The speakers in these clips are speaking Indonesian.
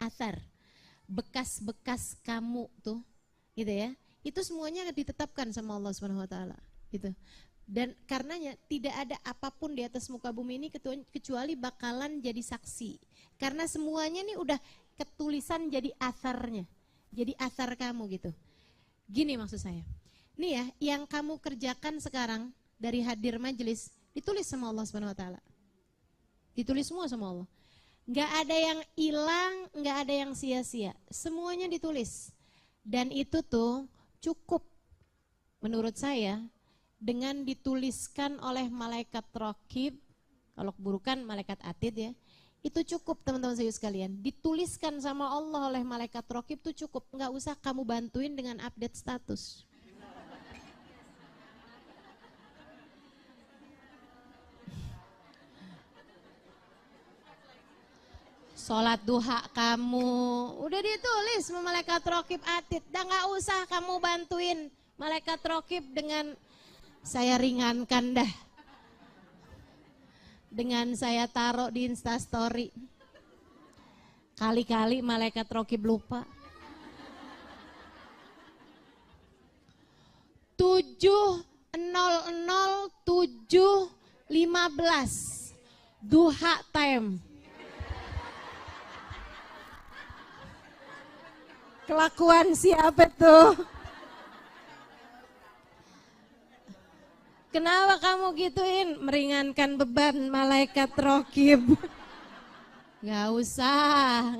asar, bekas-bekas kamu tuh, gitu ya. Itu semuanya ditetapkan sama Allah Subhanahu wa taala, gitu. Dan karenanya tidak ada apapun di atas muka bumi ini kecuali bakalan jadi saksi. Karena semuanya nih udah ketulisan jadi asarnya. Jadi asar kamu gitu. Gini maksud saya. Nih ya, yang kamu kerjakan sekarang dari hadir majelis ditulis sama Allah Subhanahu wa taala. Ditulis semua sama Allah. Enggak ada yang hilang, enggak ada yang sia-sia. Semuanya ditulis. Dan itu tuh cukup menurut saya dengan dituliskan oleh malaikat raqib, kalau keburukan malaikat atid ya, itu cukup teman-teman saya sekalian. Dituliskan sama Allah oleh malaikat raqib itu cukup, nggak usah kamu bantuin dengan update status. Sholat duha kamu udah ditulis sama malaikat raqib atid, dah nggak usah kamu bantuin malaikat raqib dengan saya ringankan dah dengan saya taruh di Instastory. Kali-kali malaikat raqib lupa. 7:00:7:15 duha time. Kelakuan siapa tuh? Kenapa kamu gituin? Meringankan beban malaikat raqib. Gak usah.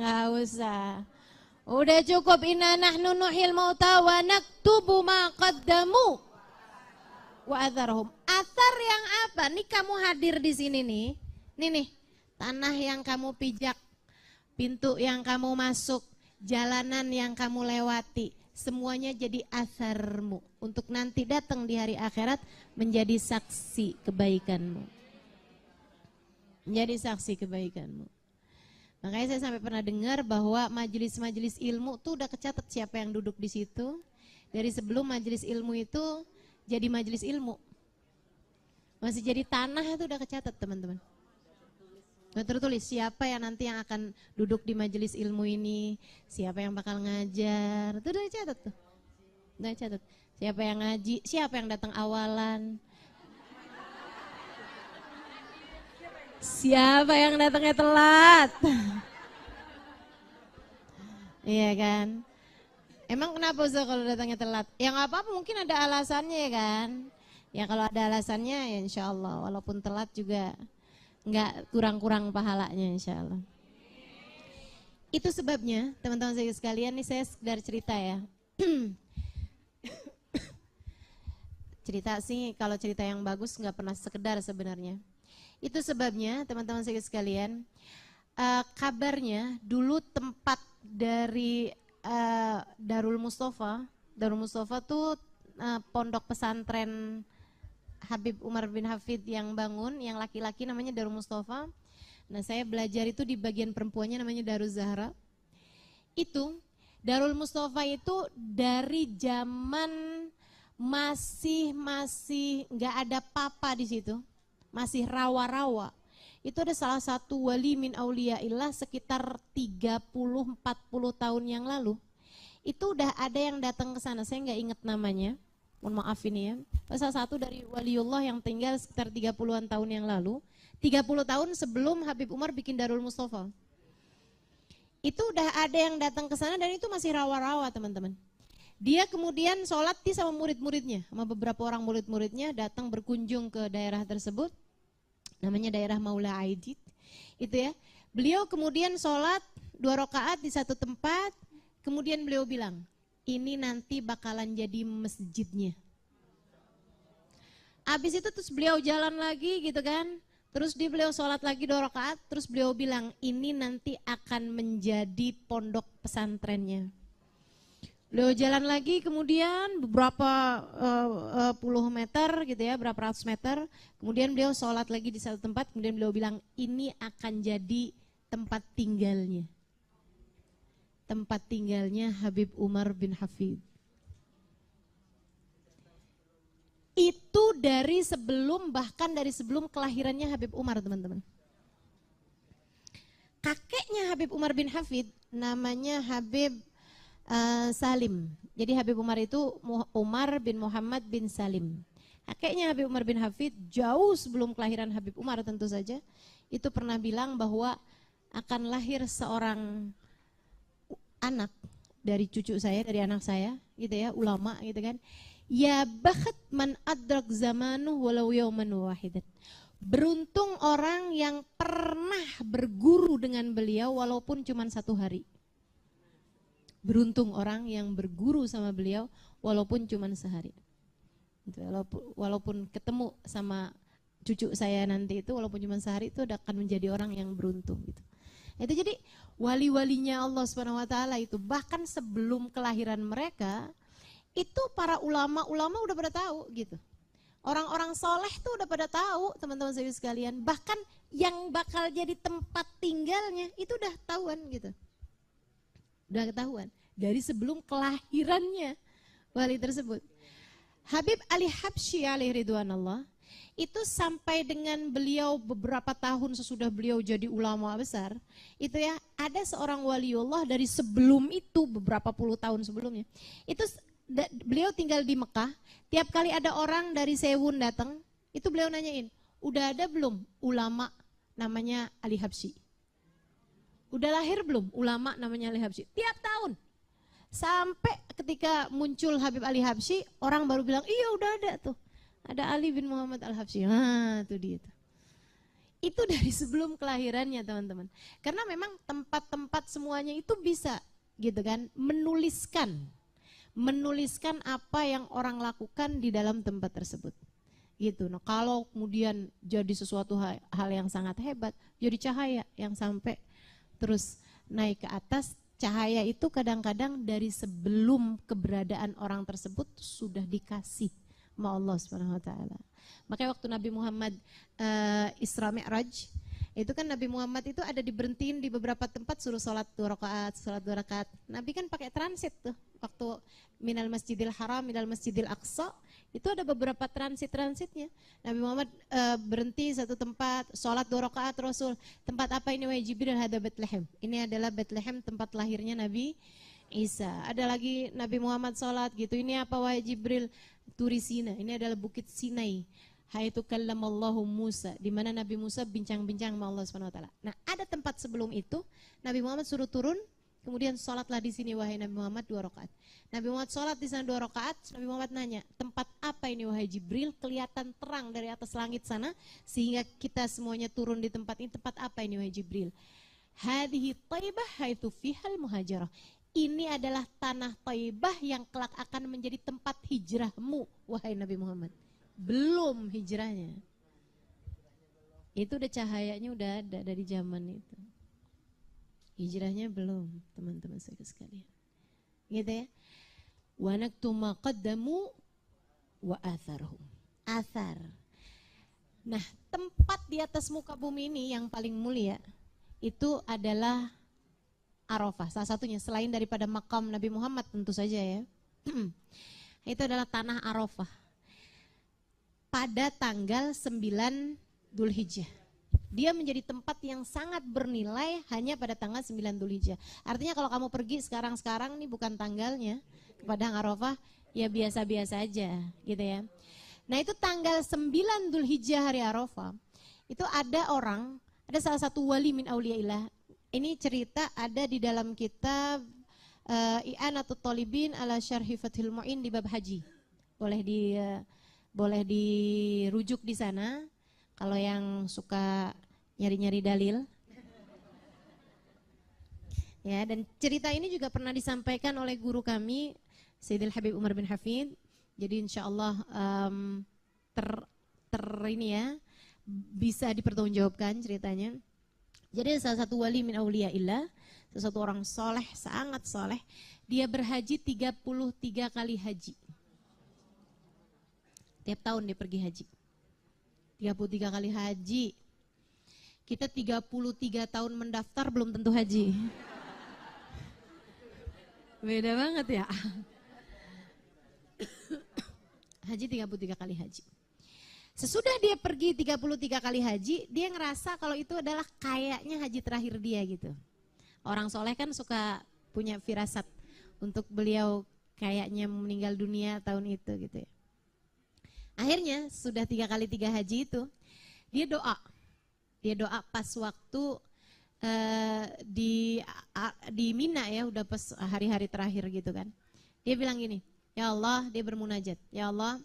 Udah cukup, inna nahnu nuhil mauta wa naktubu ma qaddamu wa atharhum. Athar yang apa? Nih kamu hadir di sini nih. Nih, tanah yang kamu pijak, pintu yang kamu masuk, jalanan yang kamu lewati. Semuanya jadi asarmu untuk nanti datang di hari akhirat menjadi saksi kebaikanmu. Menjadi saksi kebaikanmu. Makanya saya sampai pernah dengar bahwa majelis-majelis ilmu tuh udah kecatat siapa yang duduk di situ. Dari sebelum majelis ilmu itu jadi majelis ilmu. Masih jadi tanah itu udah kecatat teman-teman. Udah tertulis siapa yang nanti yang akan duduk di majelis ilmu ini, siapa yang bakal ngajar, itu udah dicatat tuh. Udah dicatat. Siapa yang ngaji, siapa yang datang awalan. Siapa yang datangnya telat. Iya kan? Emang kenapa Ustaz kalau datangnya telat? Ya nggak apa-apa, mungkin ada alasannya ya kan. Ya kalau ada alasannya ya insya Allah, walaupun telat juga nggak kurang-kurang pahalanya insya Allah. Itu sebabnya teman-teman saya sekalian, nih saya sekedar cerita ya. Cerita sih, kalau cerita yang bagus nggak pernah sekedar sebenarnya. Itu sebabnya teman-teman saya sekalian, kabarnya dulu tempat dari Darul Mustafa tuh pondok pesantren Habib Umar bin Hafid yang bangun, yang laki-laki namanya Darul Mustafa. Nah saya belajar itu di bagian perempuannya namanya Darul Zahra. Itu Darul Mustafa itu dari zaman masih nggak ada papa di situ, masih rawa-rawa. Itu ada salah satu wali min auliyaillah sekitar 30-40 tahun yang lalu. Itu udah ada yang datang ke sana, saya nggak inget namanya. Mohon maaf ini ya. Salah satu dari waliullah yang tinggal sekitar 30-an tahun yang lalu. 30 tahun sebelum Habib Umar bikin Darul Mustafa. Itu udah ada yang datang ke sana dan itu masih rawa-rawa teman-teman. Dia kemudian sholat sama murid-muridnya. Sama beberapa orang murid-muridnya datang berkunjung ke daerah tersebut. Namanya daerah Maula Aidid. Itu ya. Beliau kemudian sholat 2 rakaat di satu tempat. Kemudian beliau bilang, ini nanti bakalan jadi masjidnya. Habis itu terus beliau jalan lagi gitu kan. Terus beliau sholat lagi 2 rakaat. Terus beliau bilang ini nanti akan menjadi pondok pesantrennya. Beliau jalan lagi kemudian beberapa puluh meter gitu ya, berapa ratus meter. Kemudian beliau sholat lagi di satu tempat. Kemudian beliau bilang ini akan jadi tempat tinggalnya. Tempat tinggalnya Habib Umar bin Hafid. Itu dari sebelum, bahkan dari sebelum kelahirannya Habib Umar teman-teman. Kakeknya kakeknya Habib Umar bin Hafid namanya Habib Salim. Jadi Habib Umar itu Umar bin Muhammad bin Salim. Kakeknya Habib Umar bin Hafid jauh sebelum kelahiran Habib Umar tentu saja itu pernah bilang bahwa akan lahir seorang anak dari cucu saya, dari anak saya, gitu ya, ulama gitu kan. Ya bakhat man adrak zamanu walau yawman wahidan. Beruntung orang yang pernah berguru dengan beliau walaupun cuma satu hari. Beruntung orang yang berguru sama beliau walaupun cuma sehari. Walaupun ketemu sama cucu saya nanti itu walaupun cuma sehari itu akan menjadi orang yang beruntung gitu. Itu jadi wali-walinya Allah Subhanahu wa taala itu bahkan sebelum kelahiran mereka itu para ulama-ulama udah pada tahu gitu. Orang-orang soleh tuh udah pada tahu, teman-teman saya sekalian. Bahkan yang bakal jadi tempat tinggalnya itu udah tahuan gitu. Udah ketahuan dari sebelum kelahirannya wali tersebut. Habib Ali Habsyi alaihi ridwanallah itu sampai dengan beliau beberapa tahun sesudah beliau jadi ulama besar, itu ya ada seorang waliullah dari sebelum itu beberapa puluh tahun sebelumnya. Itu beliau tinggal di Mekah, tiap kali ada orang dari Sewun datang, itu beliau nanyain, udah ada belum ulama namanya Ali Habsyi? Udah lahir belum ulama namanya Ali Habsyi? Tiap tahun. Sampai ketika muncul Habib Ali Habsyi, orang baru bilang, iya udah ada tuh. Ada Ali bin Muhammad Al-Habsyi. Nah, itu dia tuh. Itu dari sebelum kelahirannya, teman-teman. Karena memang tempat-tempat semuanya itu bisa gitu kan, menuliskan apa yang orang lakukan di dalam tempat tersebut. Gitu. Nah, kalau kemudian jadi sesuatu hal yang sangat hebat, jadi cahaya yang sampai terus naik ke atas. Cahaya itu kadang-kadang dari sebelum keberadaan orang tersebut sudah dikasih sama Allah Subhanahu wa taala. Makanya waktu Nabi Muhammad Isra Mi'raj, itu kan Nabi Muhammad itu ada diberhentiin di beberapa tempat suruh sholat 2 rakaat. Nabi kan pakai transit tuh. Waktu minal Masjidil Haram, minal Masjidil Aqsa, itu ada beberapa transitnya. Nabi Muhammad berhenti satu tempat, sholat 2 rakaat Rasul. Tempat apa ini wahai Jibril? Hada Bethlehem. Ini adalah Bethlehem, tempat lahirnya Nabi Isa. Ada lagi Nabi Muhammad sholat gitu. Ini apa wahai Jibril? Turi Sina. Ini adalah Bukit Sinai. Haitu kallamallahu Musa, di mana Nabi Musa bincang-bincang sama Allah Subhanahu wa taala. Nah, ada tempat sebelum itu Nabi Muhammad suruh turun, kemudian sholatlah di sini wahai Nabi Muhammad 2 rakaat. Nabi Muhammad sholat di sana 2 rakaat, Nabi Muhammad nanya, tempat apa ini wahai Jibril? Kelihatan terang dari atas langit sana sehingga kita semuanya turun di tempat ini. Tempat apa ini wahai Jibril? Hadhihi Thaibah haitu fihal muhajarah. Ini adalah tanah Thaibah yang kelak akan menjadi tempat hijrahmu wahai Nabi Muhammad. Belum hijrahnya. Itu udah cahayanya udah ada dari zaman itu. Hijrahnya belum, teman-teman saya sekalian. Gitu ya. Wa naktu ma qaddamu wa atharhum. Athar. Nah, tempat di atas muka bumi ini yang paling mulia itu adalah Arafah. Salah satunya selain daripada makam Nabi Muhammad tentu saja ya. Itu adalah tanah Arafah. Pada tanggal 9 Dzulhijjah. Dia menjadi tempat yang sangat bernilai hanya pada tanggal 9 Dzulhijjah. Artinya kalau kamu pergi sekarang-sekarang nih bukan tanggalnya ke Padang Arafah, ya biasa-biasa aja gitu ya. Nah, itu tanggal 9 Dzulhijjah hari Arafah. Itu ada salah satu wali min auliyaillah. Ini cerita ada di dalam kitab I'anatut Thalibin ala Syarhi Fathul Mu'in di bab haji. Boleh dirujuk di sana kalau yang suka nyari-nyari dalil. Ya, dan cerita ini juga pernah disampaikan oleh guru kami Sayyidil Habib Umar bin Hafid. Jadi insyaallah ini ya bisa dipertanggungjawabkan ceritanya. Jadi salah satu wali min auliyaillah, sesuatu orang soleh, sangat soleh, dia berhaji 33 kali haji. Tiap tahun dia pergi haji. 33 kali haji. Kita 33 tahun mendaftar belum tentu haji. Beda banget ya. Haji 33 kali haji. Sesudah dia pergi 33 kali haji, dia ngerasa kalau itu adalah kayaknya haji terakhir dia gitu. Orang soleh kan suka punya firasat untuk beliau kayaknya meninggal dunia tahun itu gitu ya. Akhirnya sudah 3 kali 3 haji itu, dia doa pas waktu di Mina ya, udah pas hari-hari terakhir gitu kan. Dia bilang gini, ya Allah, dia bermunajat, ya Allah,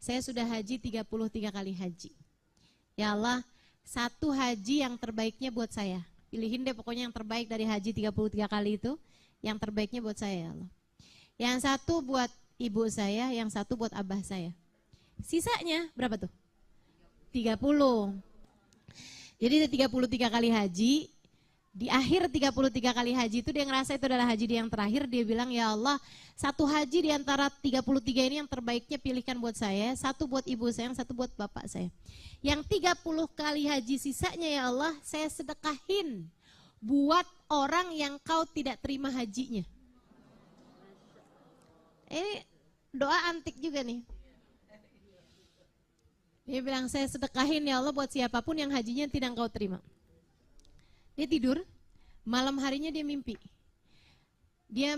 saya sudah haji 33 kali haji. Ya Allah, satu haji yang terbaiknya buat saya. Pilihin deh pokoknya yang terbaik dari haji 33 kali itu, yang terbaiknya buat saya ya Allah. Yang satu buat ibu saya, yang satu buat abah saya. Sisanya berapa tuh? 30. Jadi 33 kali haji, di akhir 33 kali haji itu dia ngerasa itu adalah haji dia yang terakhir. Dia bilang, ya Allah, satu haji di antara 33 ini yang terbaiknya pilihkan buat saya, satu buat ibu saya, yang satu buat bapak saya. Yang 30 kali haji sisanya ya Allah, saya sedekahin buat orang yang kau tidak terima hajinya. Ini doa antik juga nih. Dia bilang, saya sedekahin ya Allah buat siapapun yang hajinya tidak engkau terima. Dia tidur, malam harinya dia mimpi. Dia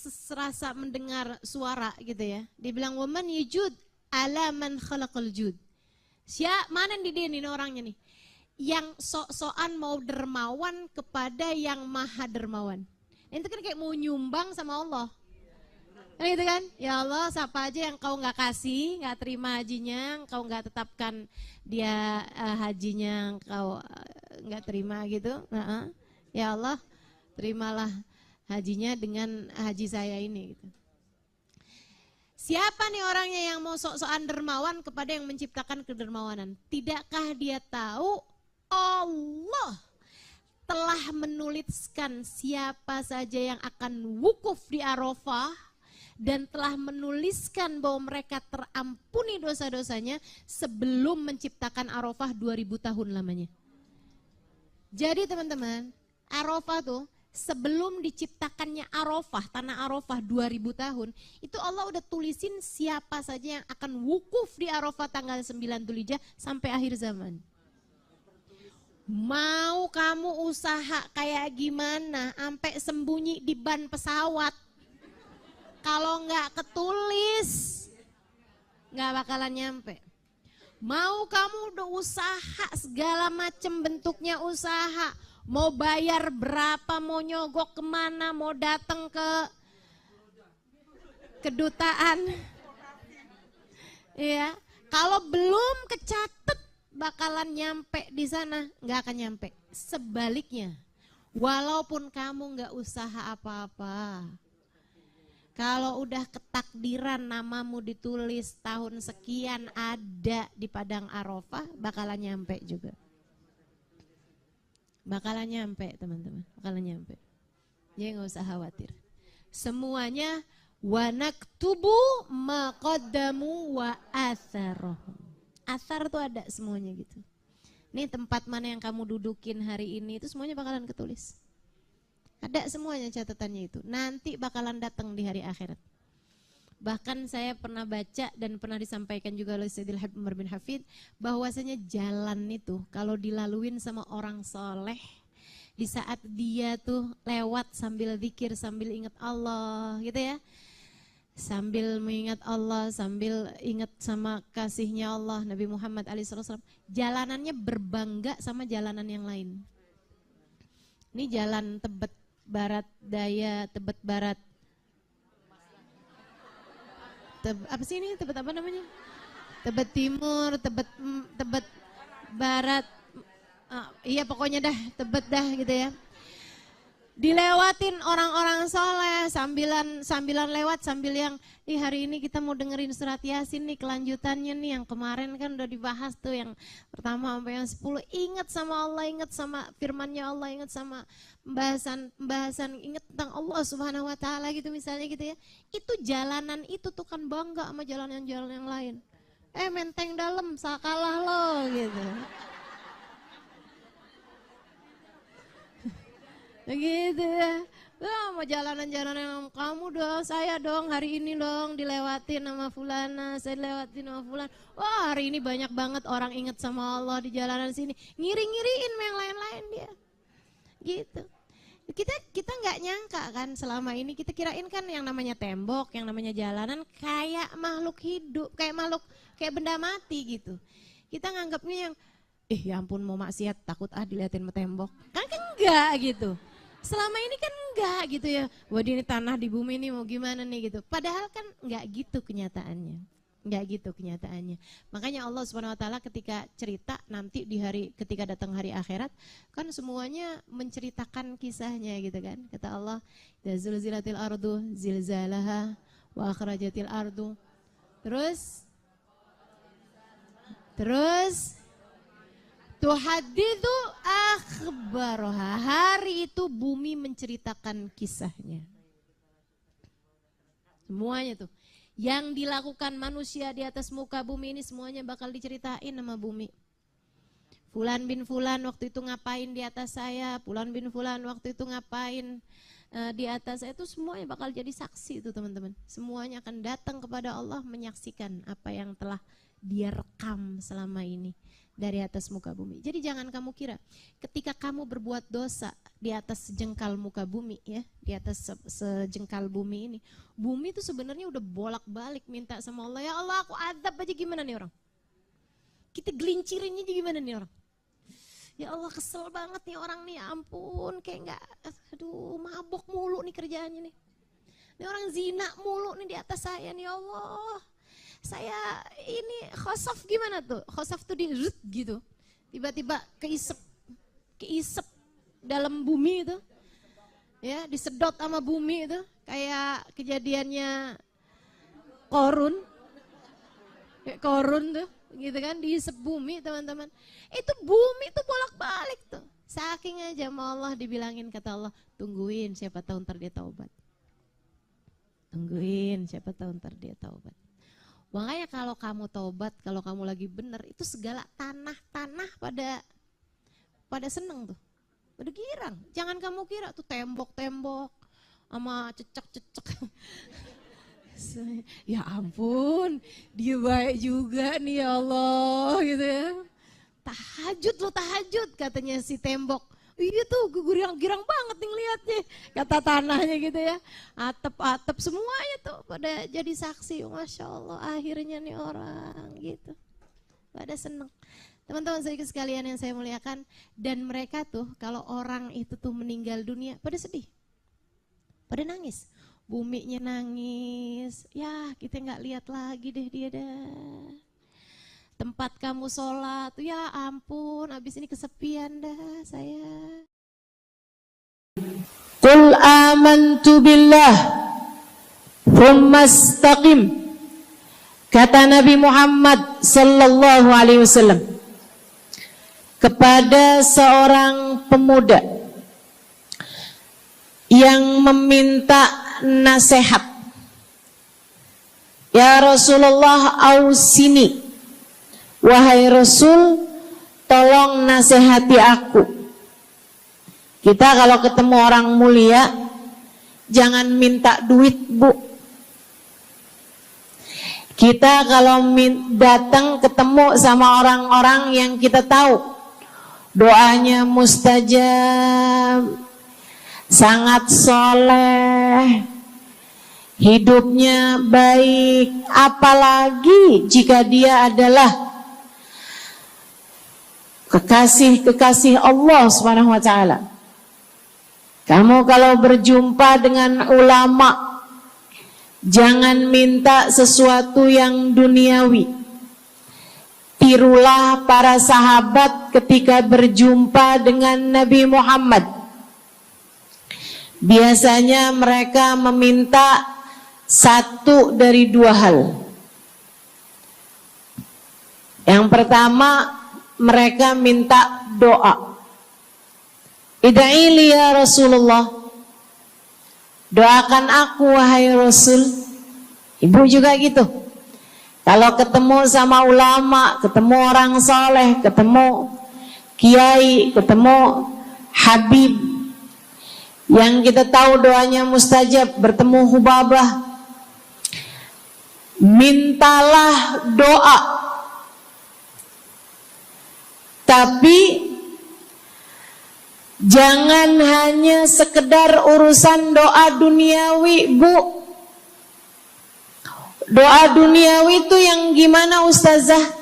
serasa mendengar suara gitu ya. Dia bilang, waman yujud ala man khalaqal jud. Mana nih dia nih orangnya nih? Yang sok-sokan mau dermawan kepada yang maha dermawan. Itu kan kayak mau nyumbang sama Allah. Kan gitu kan, ya Allah siapa aja yang kau nggak kasih, nggak terima hajinya, kau nggak tetapkan dia hajinya, kau nggak terima gitu, ya Allah terimalah hajinya dengan haji saya ini. Gitu. Siapa nih orangnya yang mau sok-sokan dermawan kepada yang menciptakan kedermawanan? Tidakkah dia tahu Allah telah menuliskan siapa saja yang akan wukuf di Arafah, dan telah menuliskan bahwa mereka terampuni dosa-dosanya sebelum menciptakan Arafah 2000 tahun lamanya. Jadi teman-teman, Arafah tuh sebelum diciptakannya Arafah, tanah Arafah 2000 tahun, itu Allah udah tulisin siapa saja yang akan wukuf di Arafah tanggal 9 Dzulhijjah sampai akhir zaman. Mau kamu usaha kayak gimana, sampai sembunyi di ban pesawat, kalau nggak ketulis, nggak bakalan nyampe. Mau kamu udah usaha segala macam bentuknya usaha, mau bayar berapa, mau nyogok kemana, mau datang ke kedutaan, ya. Kalau belum kecatet, bakalan nyampe di sana, nggak akan nyampe. Sebaliknya, walaupun kamu nggak usaha apa-apa, kalau udah ketakdiran namamu ditulis tahun sekian ada di padang Arafah, bakalan nyampe juga. Bakalan nyampe teman-teman, bakalan nyampe. Jadi gak usah khawatir. Semuanya wa naktubu ma qaddamu wa atharahum. Athar tuh ada semuanya gitu. Ini tempat mana yang kamu dudukin hari ini itu semuanya bakalan ketulis. Ada semuanya catatannya itu. Nanti bakalan datang di hari akhirat. Bahkan saya pernah baca dan pernah disampaikan juga oleh Sayyidil Habib Umar bin Hafid, bahwasanya jalan itu kalau dilaluin sama orang soleh, di saat dia tuh lewat sambil zikir, sambil ingat Allah gitu ya, sambil mengingat Allah, sambil ingat sama kasihnya Allah, Nabi Muhammad SAW, jalanannya berbangga sama jalanan yang lain. Ini jalan Tebet Barat Daya, Tebet Barat, apa sih ini, Tebet apa namanya? Tebet Timur, Tebet Barat, iya pokoknya dah Tebet dah gitu ya. Dilewatin orang-orang soleh, sambilan lewat, sambil yang hari ini kita mau dengerin surat Yasin nih, kelanjutannya nih, yang kemarin kan udah dibahas tuh, yang pertama sampai yang 10, ingat sama Allah, ingat sama firmannya Allah, ingat sama pembahasan, ingat tentang Allah Subhanahu wa taala gitu misalnya gitu ya. Itu jalanan itu tuh kan bangga sama jalan yang lain. Menteng dalam, sakalah lo gitu. Begitu ya. Mau jalanan-jalanan kamu dong, saya dong, hari ini dong dilewatin sama fulana, saya lewatin sama fulan. Wah, hari ini banyak banget orang ingat sama Allah di jalanan sini. Ngiri-ngiriin sama yang lain-lain dia. Gitu. Kita nggak nyangka kan, selama ini kita kirain kan yang namanya tembok, yang namanya jalanan kayak makhluk hidup, kayak benda mati gitu. Kita nganggapnya yang ya ampun mau maksiat takut diliatin sama tembok. Kan enggak gitu. Selama ini kan enggak gitu ya. Waduh ini tanah di bumi ini mau gimana nih gitu. Padahal kan enggak gitu kenyataannya. Enggak gitu kenyataannya. Makanya Allah SWT ketika cerita nanti ketika datang hari akhirat kan semuanya menceritakan kisahnya gitu kan. Kata Allah, "Zulzilatil ardu zilzalaha wa akhrajatil ardu." Terus tuhaditsu akhbaraha. Hari itu bumi menceritakan kisahnya. Semuanya tuh yang dilakukan manusia di atas muka bumi ini semuanya bakal diceritain sama bumi. Fulan bin Fulan waktu itu ngapain di atas saya, Fulan bin Fulan waktu itu ngapain di atas saya, itu semuanya bakal jadi saksi itu teman-teman. Semuanya akan datang kepada Allah menyaksikan apa yang telah dia rekam selama ini dari atas muka bumi. Jadi jangan kamu kira ketika kamu berbuat dosa di atas sejengkal muka bumi ya, di atas sejengkal bumi ini, bumi itu sebenarnya udah bolak-balik minta sama Allah, ya Allah aku adab aja gimana nih orang. Kita gelincirinnya aja gimana nih orang. Ya Allah kesel banget nih orang nih, ampun kayak enggak, aduh mabok mulu nih kerjaannya nih. Ini orang zina mulu nih di atas saya nih, ya Allah. Saya ini khosaf gimana tuh? Khosaf tuh di gitu. Tiba-tiba keisep dalam bumi itu. Ya, disedot sama bumi itu. Kayak kejadiannya Korun. Kayak Korun tuh, gitu kan, diisep bumi teman-teman. Itu bumi tuh bolak-balik tuh. Saking aja sama Allah dibilangin, kata Allah, tungguin siapa tahu ntar dia taubat. Tungguin siapa tahu ntar dia taubat. Makanya kalau kamu taubat, kalau kamu lagi bener, itu segala tanah-tanah pada seneng tuh, pada girang. Jangan kamu kira tuh tembok-tembok sama cecek-cecek. Ya ampun, dia baik juga nih ya Allah gitu ya. Tahajud katanya si tembok. Iya tuh girang banget nih ngeliatnya, kata tanahnya gitu ya. Atap semuanya tuh pada jadi saksi. Masya Allah akhirnya nih orang gitu, pada seneng. Teman-teman sedikit sekalian yang saya muliakan, dan mereka tuh kalau orang itu tuh meninggal dunia pada sedih, pada nangis. Buminya nangis, ya kita nggak lihat lagi deh dia dah. Tempat kamu sholat, ya ampun, abis ini kesepian dah saya. Qul amantu billah, thumma istaqim. Kata Nabi Muhammad sallallahu alaihi wasallam kepada seorang pemuda yang meminta nasihat. Ya Rasulullah, ausini. Wahai Rasul, tolong nasihati aku. Kita kalau ketemu orang mulia, jangan minta duit, Bu. Kita kalau datang ketemu sama orang-orang yang kita tahu doanya mustajab, sangat soleh, hidupnya baik, apalagi jika dia adalah kekasih Allah Subhanahu wa taala. Kamu kalau berjumpa dengan ulama, jangan minta sesuatu yang duniawi. Tirulah para sahabat ketika berjumpa dengan Nabi Muhammad. Biasanya mereka meminta satu dari dua hal. Yang pertama, mereka minta doa. Ida'ili ya Rasulullah, doakan aku wahai Rasul. Ibu juga gitu. Kalau ketemu sama ulama, ketemu orang soleh, ketemu kiai, ketemu habib yang kita tahu doanya mustajab, bertemu Hubabah, mintalah doa. Tapi Jangan hanya sekedar urusan doa duniawi, Bu. Doa duniawi itu yang gimana, Ustazah?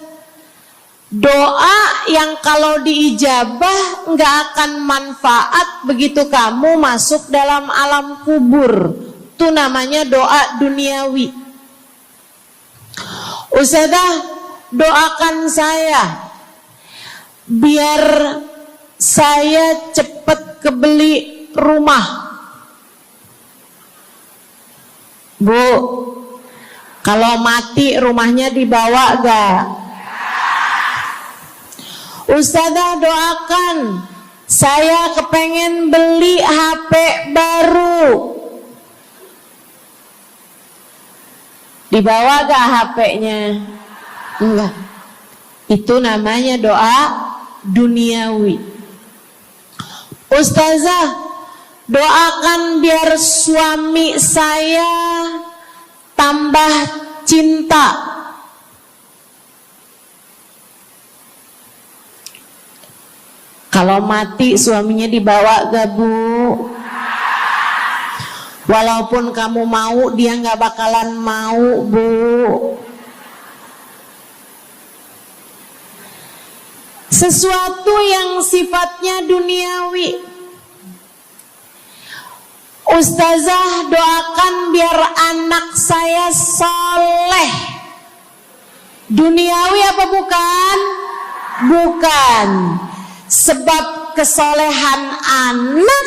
Doa yang kalau diijabah nggak akan manfaat begitu kamu masuk dalam alam kubur. Itu namanya doa duniawi. Ustazah, doakan saya biar saya cepat kebeli rumah. Bu, kalau mati rumahnya dibawa gak? Ustazah, doakan saya kepengen beli HP baru. Dibawa gak HP-nya? Enggak. Itu namanya doa duniawi. Ustazah, doakan biar suami saya tambah cinta. Kalau mati suaminya dibawa gak, Bu? Walaupun kamu mau, dia gak bakalan mau, Bu. Sesuatu yang sifatnya duniawi. Ustazah, doakan biar anak saya soleh. Duniawi apa bukan? Bukan. Sebab kesolehan anak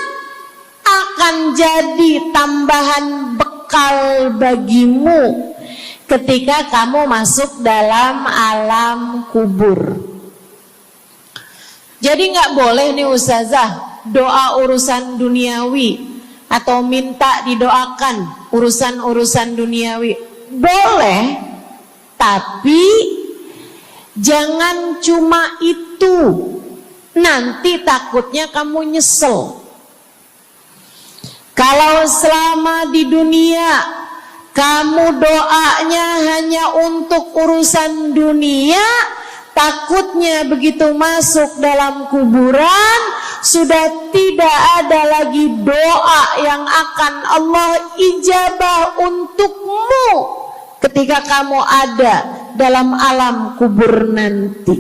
akan jadi tambahan bekal bagimu ketika kamu masuk dalam alam kubur. Jadi nggak boleh nih Ustazah doa urusan duniawi atau minta didoakan urusan-urusan duniawi. Boleh, tapi jangan cuma itu. Nanti takutnya kamu nyesel. Kalau selama di dunia kamu doanya hanya untuk urusan dunia, takutnya begitu masuk dalam kuburan sudah tidak ada lagi doa yang akan Allah ijabah untukmu ketika kamu ada dalam alam kubur nanti.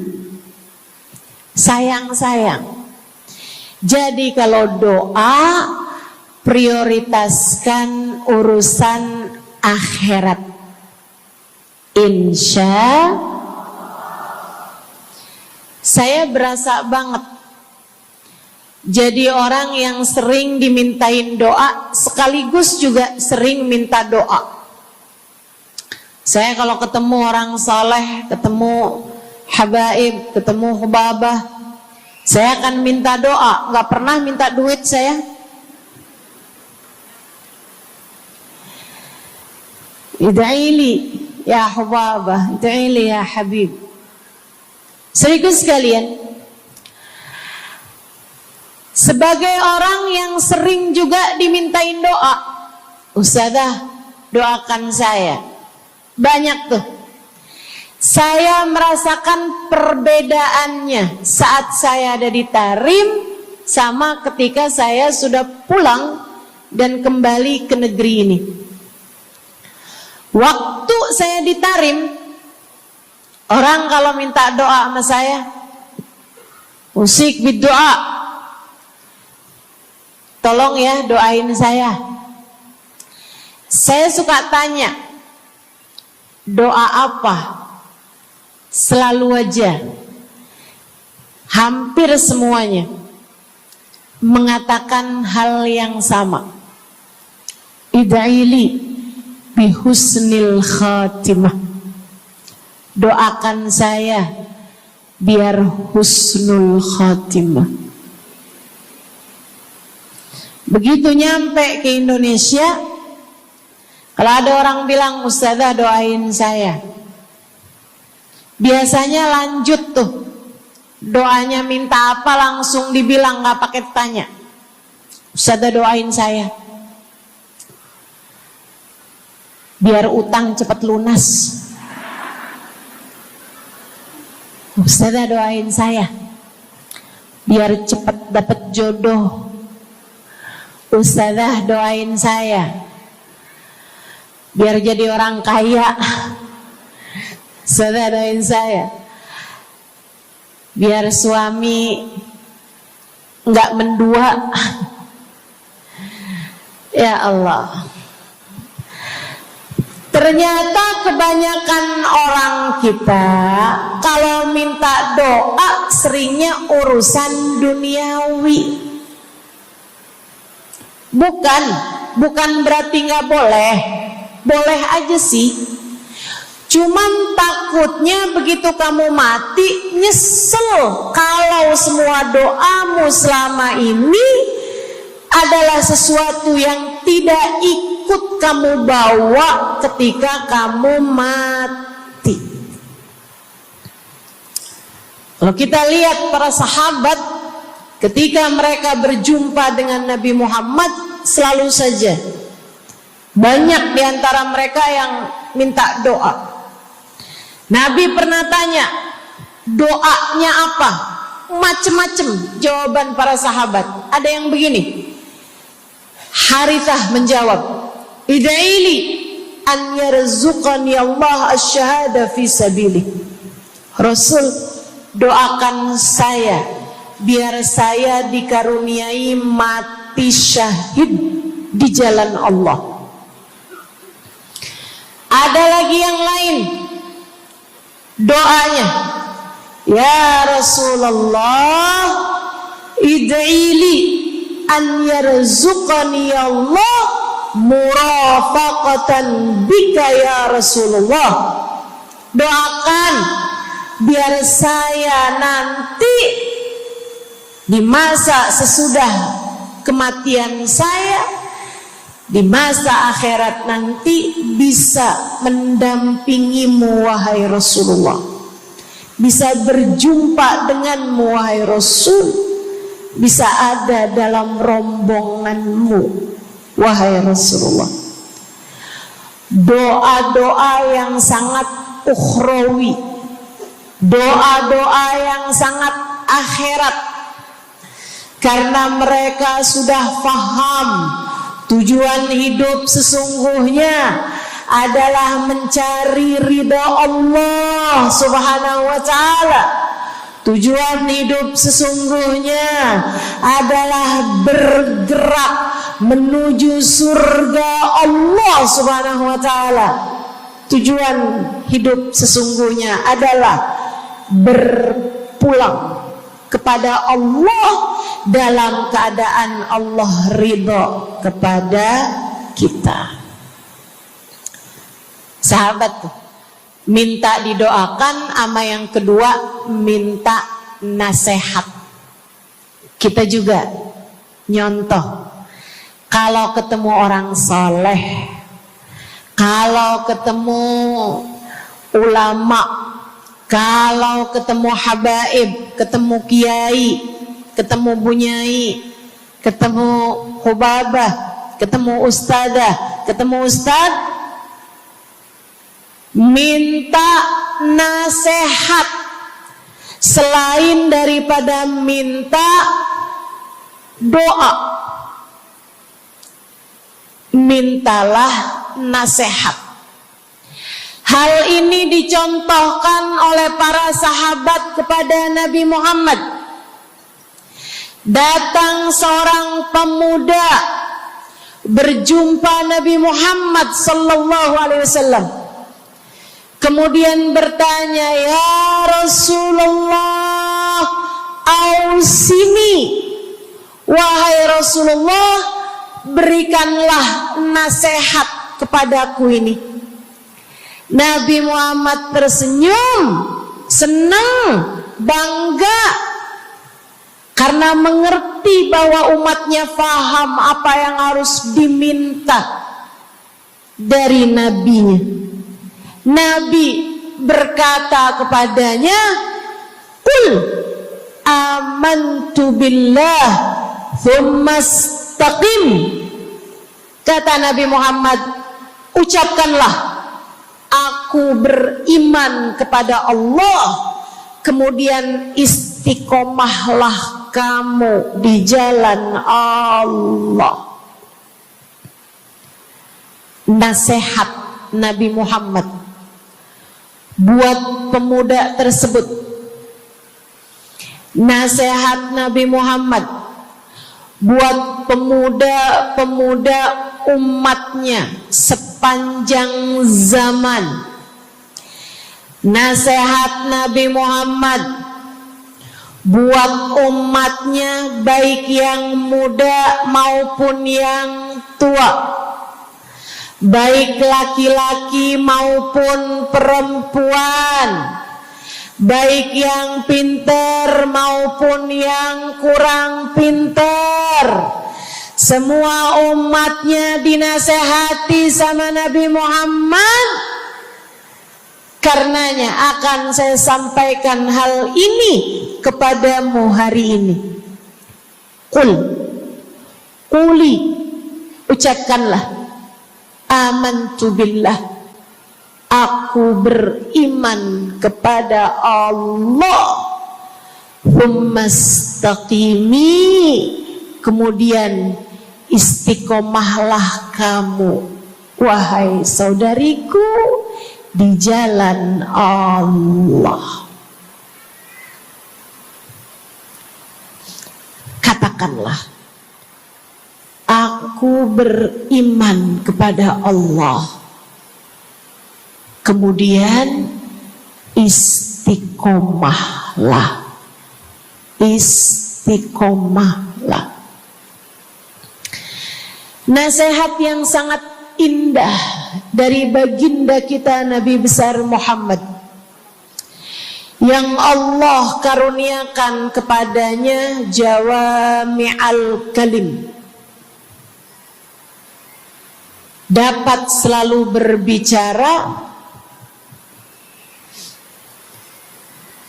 Sayang-sayang. Jadi kalau doa, prioritaskan urusan akhirat. Insya saya berasa banget jadi orang yang sering dimintain doa sekaligus juga sering minta doa. Saya kalau ketemu orang saleh, ketemu habaib, ketemu hubabah, saya akan minta doa, nggak pernah minta duit saya. Ida'ili ya hubabah, ida'ili ya habib. Saudaraku sekalian, sebagai orang yang sering juga dimintain doa, Ustazah doakan saya. Banyak tuh. Saya merasakan perbedaannya saat saya ada di Tarim sama ketika saya sudah pulang dan kembali ke negeri ini. Waktu saya di Tarim, orang kalau minta doa sama saya, usik berdoa, tolong ya doain saya. Saya suka tanya, doa apa? Selalu aja, hampir semuanya mengatakan hal yang sama. Ida'ili bihusnil khatimah. Doakan saya biar husnul khatimah. Begitu nyampe ke Indonesia, kalau ada orang bilang, Ustazah doain saya, biasanya lanjut tuh, doanya minta apa langsung dibilang, gak pakai tanya. Ustazah doain saya biar utang cepat lunas. Ustazah doain saya biar cepat dapat jodoh. Ustazah doain saya biar jadi orang kaya. Ustazah doain saya biar suami nggak mendua. Ya Allah, ternyata kebanyakan orang kita kalau minta doa seringnya urusan duniawi. Bukan berarti nggak boleh, boleh aja sih. Cuman takutnya begitu kamu mati nyesel kalau semua doamu selama ini adalah sesuatu yang tidak ikut kamu bawa ketika kamu mati. Kalau kita lihat para sahabat ketika mereka berjumpa dengan Nabi Muhammad, selalu saja banyak di antara mereka yang minta doa. Nabi pernah tanya, doanya apa? Macem-macem jawaban para sahabat. Ada yang begini, Harithah menjawab, ida'ili an yarzuqani Allah asyhada fi sabilih. Rasul, doakan saya biar saya dikaruniai mati syahid di jalan Allah. Ada lagi yang lain doanya, ya Rasulullah, id'ili an yarzuqani Allah murafaqatan bika ya Rasulullah. Doakan biar saya nanti di masa sesudah kematian saya, di masa akhirat nanti bisa mendampingimu wahai Rasulullah, bisa berjumpa denganmu wahai Rasul, bisa ada dalam rombonganmu wahai Rasulullah. Doa-doa yang sangat ukhrawi, doa-doa yang sangat akhirat, karena mereka sudah faham tujuan hidup sesungguhnya adalah mencari ridha Allah Subhanahu wa ta'ala. Tujuan hidup sesungguhnya adalah bergerak menuju surga Allah Subhanahu wa ta'ala. Tujuan hidup sesungguhnya adalah berpulang kepada Allah dalam keadaan Allah ridha kepada kita. Sahabat tuh minta didoakan, ama yang kedua minta nasihat. Kita juga nyontoh, kalau ketemu orang soleh, kalau ketemu ulama, kalau ketemu habaib, ketemu kiai, ketemu bunyai, ketemu hubabah, ketemu ustadzah, ketemu ustadz, minta nasihat. Selain daripada minta doa, mintalah nasihat. Hal ini dicontohkan oleh para sahabat kepada Nabi Muhammad. Datang seorang pemuda berjumpa Nabi Muhammad sallallahu alaihi wasallam. Kemudian bertanya, ya Rasulullah, ausini, wahai Rasulullah, berikanlah nasihat kepadaku ini. Nabi Muhammad tersenyum, senang, bangga, karena mengerti bahwa umatnya faham apa yang harus diminta dari nabinya. Nabi berkata kepadanya, "Qul amantu billah tsumma istaqim." Kata Nabi Muhammad, ucapkanlah, aku beriman kepada Allah, kemudian istiqomahlah kamu di jalan Allah. Nasihat Nabi Muhammad buat pemuda tersebut, nasihat Nabi Muhammad buat pemuda-pemuda umatnya sepanjang zaman, nasihat Nabi Muhammad buat umatnya baik yang muda maupun yang tua, baik laki-laki maupun perempuan, baik yang pintar maupun yang kurang pintar. Semua umatnya dinasehati sama Nabi Muhammad. Karenanya akan saya sampaikan hal ini kepadamu hari ini. Quli, ucapkanlah, amantu billah, aku beriman kepada Allah. Tsumastaqimi, kemudian istiqomahlah kamu, wahai saudariku, di jalan Allah. Katakanlah, aku beriman kepada Allah. Kemudian istiqomahlah. Istiqomahlah. Nasihat yang sangat indah dari baginda kita Nabi besar Muhammad, yang Allah karuniakan kepadanya jawami'al kalim, dapat selalu berbicara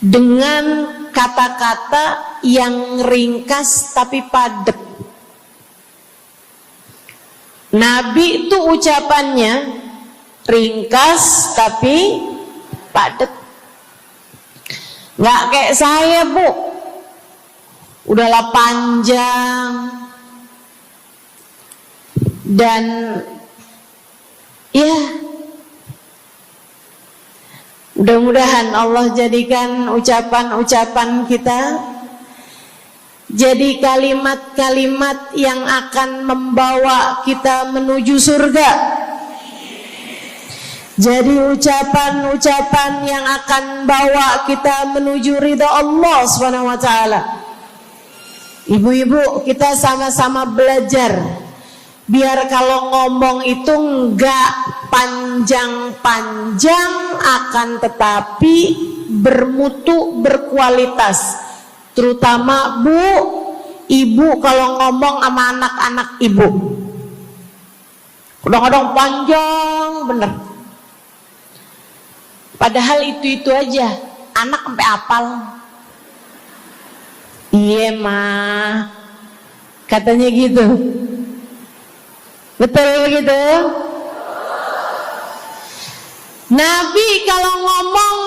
dengan kata-kata yang ringkas tapi padat. Nabi itu ucapannya ringkas tapi padat. Nggak kayak saya, Bu, udahlah panjang dan ya, mudah-mudahan Allah jadikan ucapan-ucapan kita jadi kalimat-kalimat yang akan membawa kita menuju surga. Jadi ucapan-ucapan yang akan bawa kita menuju ridha Allah SWT. Ibu-ibu, kita sama-sama belajar, biar kalau ngomong itu enggak panjang-panjang, akan tetapi bermutu, berkualitas. Terutama Bu, ibu kalau ngomong sama anak-anak ibu, kadang-kadang panjang bener. Padahal itu aja, anak sampai hafal. Iya mah, katanya gitu. Betul gitu? Nabi kalau ngomong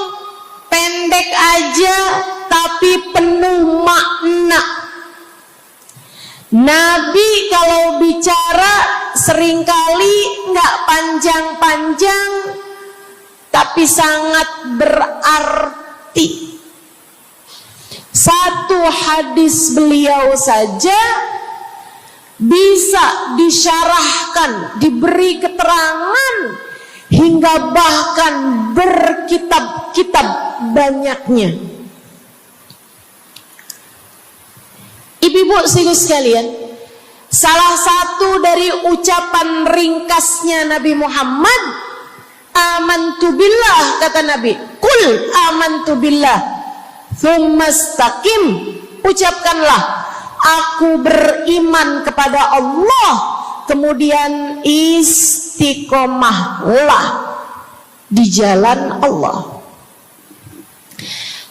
pendek aja tapi penuh makna. Nabi kalau bicara seringkali nggak panjang-panjang tapi sangat berarti. Satu hadis beliau saja bisa disyarahkan, diberi keterangan, hingga bahkan berkitab-kitab banyaknya. Ibu-ibu sekalian, salah satu dari ucapan ringkasnya Nabi Muhammad, amantu billah, kata Nabi, qul amantu billah, tsumastaqim, ucapkanlah, aku beriman kepada Allah, kemudian istiqomahlah di jalan Allah.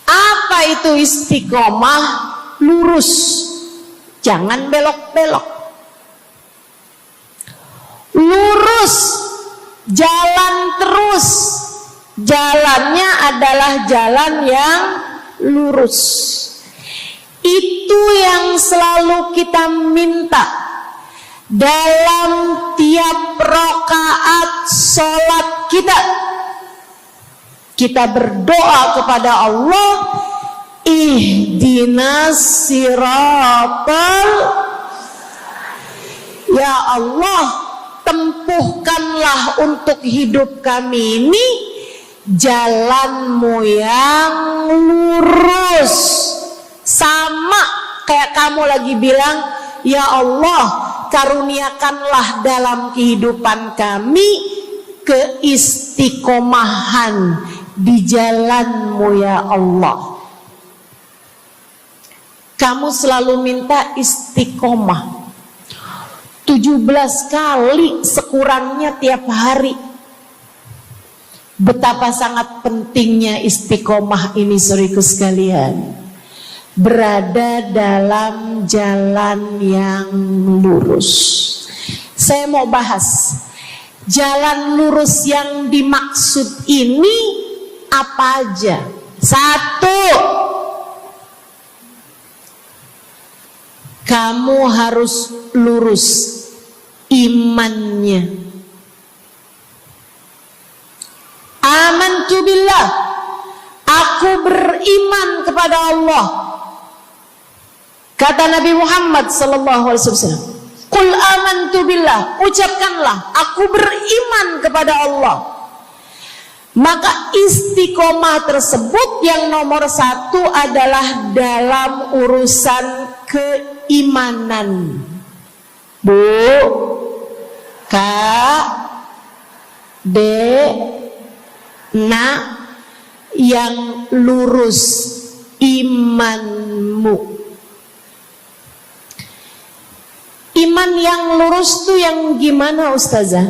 Apa itu istiqomah? Lurus, jangan belok-belok. Lurus, jalan terus. Jalannya adalah jalan yang lurus. Itu yang selalu kita minta dalam tiap rakaat sholat kita. Kita berdoa kepada Allah, ihdinas siratal, ya Allah, tempuhkanlah untuk hidup kami ini jalan-Mu yang lurus. Sama kayak kamu lagi bilang, ya Allah, karuniakanlah dalam kehidupan kami keistiqomahan di jalan-Mu ya Allah. Kamu selalu minta istiqomah 17 kali sekurangnya tiap hari. Betapa sangat pentingnya istiqomah ini, saudaraku sekalian. Berada dalam jalan yang lurus. Saya mau bahas jalan lurus yang dimaksud ini apa aja. 1, kamu harus lurus imannya. Amantu billah, aku beriman kepada Allah. Kata Nabi Muhammad sallallahu alaihi wasallam, qul amantu billah, ucapkanlah aku beriman kepada Allah. Maka istiqomah tersebut yang nomor 1 adalah dalam urusan keimanan. Bu, Kak, Dek, Nak, yang lurus imanmu. Iman yang lurus tuh yang gimana, Ustazah?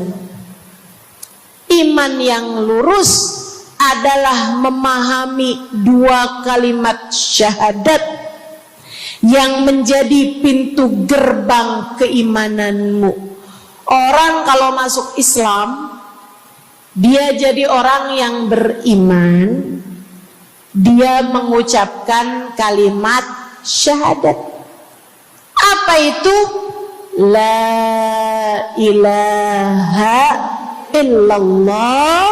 Iman yang lurus adalah memahami 2 kalimat syahadat yang menjadi pintu gerbang keimananmu. Orang kalau masuk Islam, dia jadi orang yang beriman, dia mengucapkan kalimat syahadat. Apa itu? La ilaha illallah.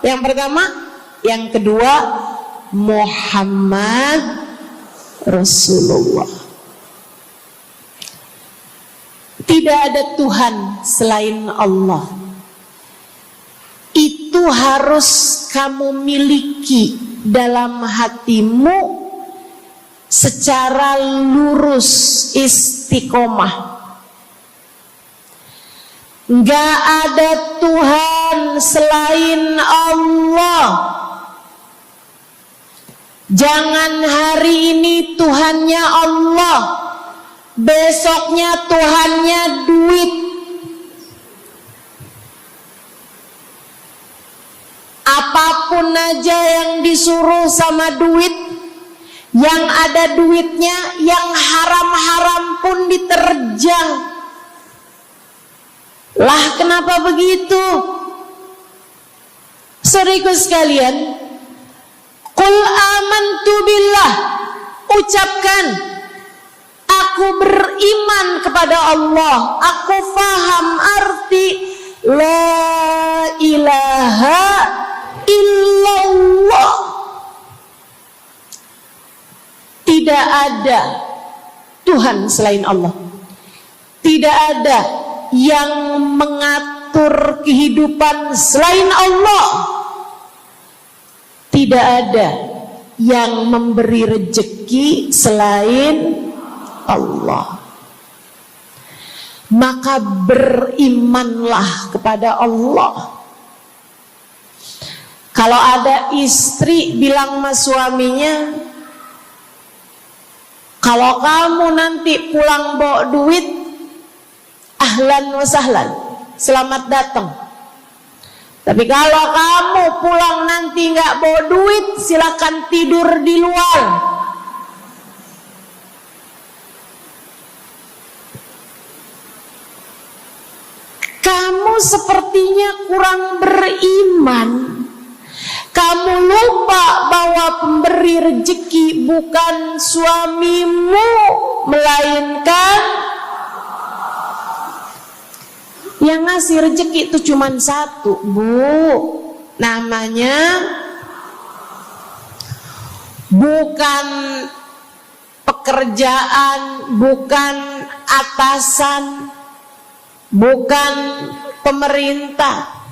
Yang pertama. Yang kedua, Muhammad Rasulullah. Tidak ada Tuhan selain Allah. Itu harus kamu miliki dalam hatimu secara lurus, istiqomah. Gak ada Tuhan selain Allah. Jangan hari ini Tuhannya Allah, besoknya Tuhannya duit. Apapun aja yang disuruh sama duit, yang ada duitnya, yang haram-haram pun diterjang. Lah kenapa begitu? Saudaraku sekalian, qul amantu billah, ucapkan aku beriman kepada Allah, aku faham arti la ilaha illallah. Tidak ada Tuhan selain Allah. Tidak ada yang mengatur kehidupan selain Allah. Tidak ada yang memberi rezeki selain Allah. Maka berimanlah kepada Allah. Kalau ada istri bilang sama suaminya, kalau kamu nanti pulang bawa duit, ahlan wa sahlan, selamat datang. Tapi kalau kamu pulang nanti nggak bawa duit, silakan tidur di luar. Kamu sepertinya kurang beriman Kamu lupa bahwa pemberi rezeki bukan suamimu, melainkan yang ngasih rezeki itu cuma satu, Bu. Namanya bukan pekerjaan, bukan atasan, bukan pemerintah.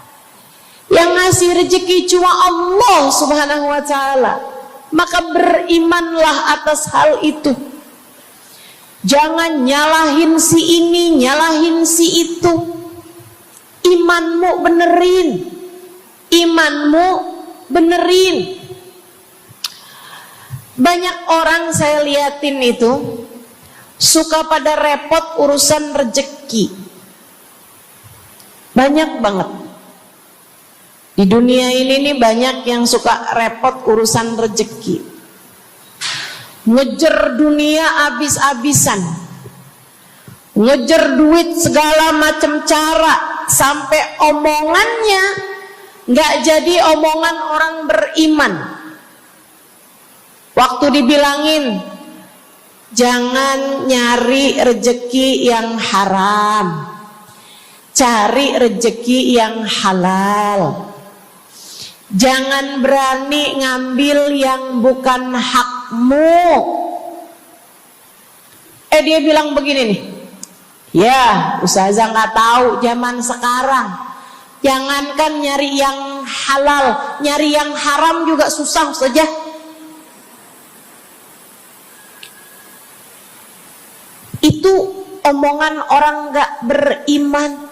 Yang ngasih rezeki cuma Allah Subhanahu wa ta'ala. Maka berimanlah atas hal itu. Jangan nyalahin si ini, nyalahin si itu. Imanmu benerin. Imanmu benerin. Banyak orang saya liatin itu suka pada repot urusan rezeki. Banyak banget. Di dunia ini nih banyak yang suka repot urusan rezeki. Ngejar dunia abis-abisan. Ngejar duit segala macam cara. Sampai omongannya gak jadi omongan orang beriman. Waktu dibilangin, jangan nyari rezeki yang haram. Cari rezeki yang halal. Jangan berani ngambil yang bukan hakmu. Dia bilang begini nih. Ya, Ustazah nggak tahu zaman sekarang. Jangankan nyari yang halal, nyari yang haram juga susah saja. Itu omongan orang nggak beriman.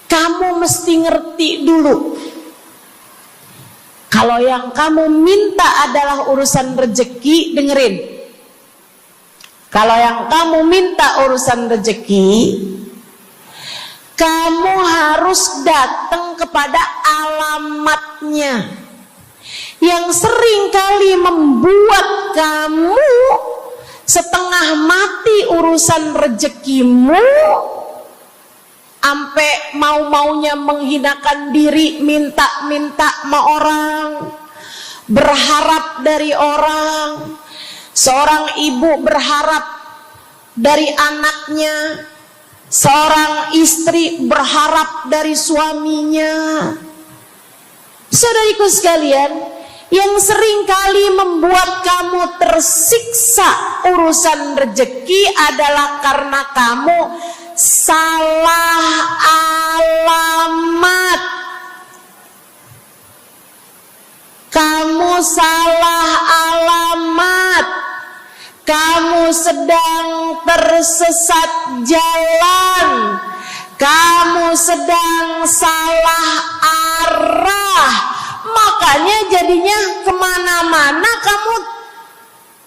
Kamu mesti ngerti dulu. Kalau yang kamu minta adalah urusan rezeki, dengerin. Kalau yang kamu minta urusan rezeki, kamu harus datang kepada alamatnya. Yang sering kali membuat kamu setengah mati urusan rezekimu, sampai mau-maunya menghinakan diri, minta-minta sama orang, berharap dari orang. Seorang ibu berharap dari anaknya, seorang istri berharap dari suaminya. Saudariku sekalian, yang sering kali membuat kamu tersiksa urusan rezeki adalah karena kamu salah alamat. Kamu salah alamat. Kamu sedang tersesat jalan. Kamu sedang salah arah. Makanya jadinya kemana-mana kamu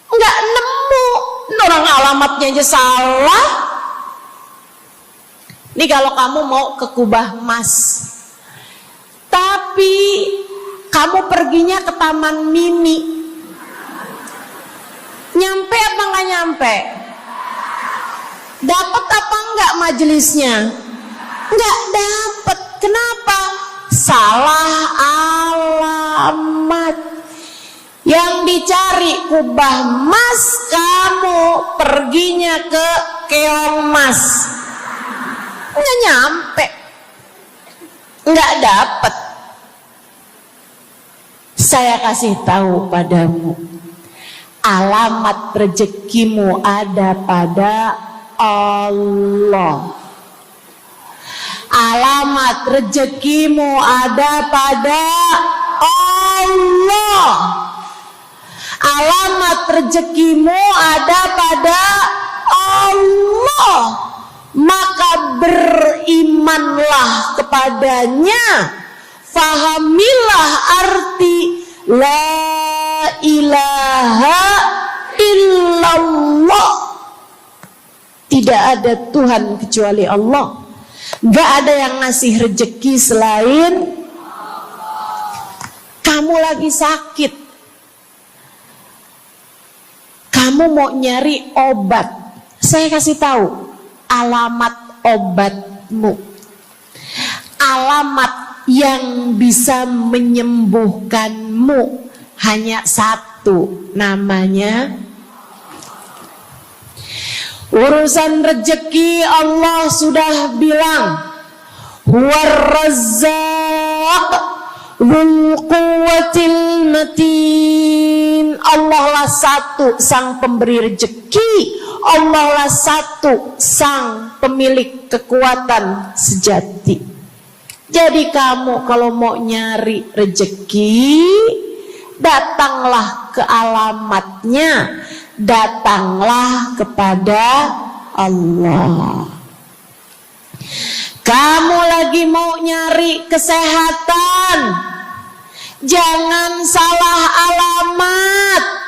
nggak nemu. Orang alamatnya aja salah. Ini kalau kamu mau ke Kubah Mas, tapi kamu perginya ke Taman Mini, nyampe apa nggak nyampe? Dapat apa enggak majelisnya? Nggak dapat. Kenapa? Salah alamat. Yang dicari Kubah Mas, kamu perginya ke Keong Mas. Nggak nyampe, nggak dapat. Saya kasih tahu padamu, alamat rezekimu ada pada Allah. Alamat rezekimu ada pada Allah. Alamat rezekimu ada pada Allah. Maka berimanlah kepadanya, fahamilah arti la ilaha illallah. Tidak ada Tuhan kecuali Allah. Gak ada yang ngasih rezeki selain kamu. Lagi sakit, kamu mau nyari obat, saya kasih tahu alamat obatmu. Alamat yang bisa menyembuhkanmu hanya satu, namanya urusan rezeki. Allah sudah bilang, huwar razzaq dzul quwwatil matin. Allah lah satu sang pemberi rezeki, Allah lah satu sang pemilik kekuatan sejati. Jadi kamu kalau mau nyari rezeki, datanglah ke alamatnya, datanglah kepada Allah. Kamu lagi mau nyari kesehatan, jangan salah alamat.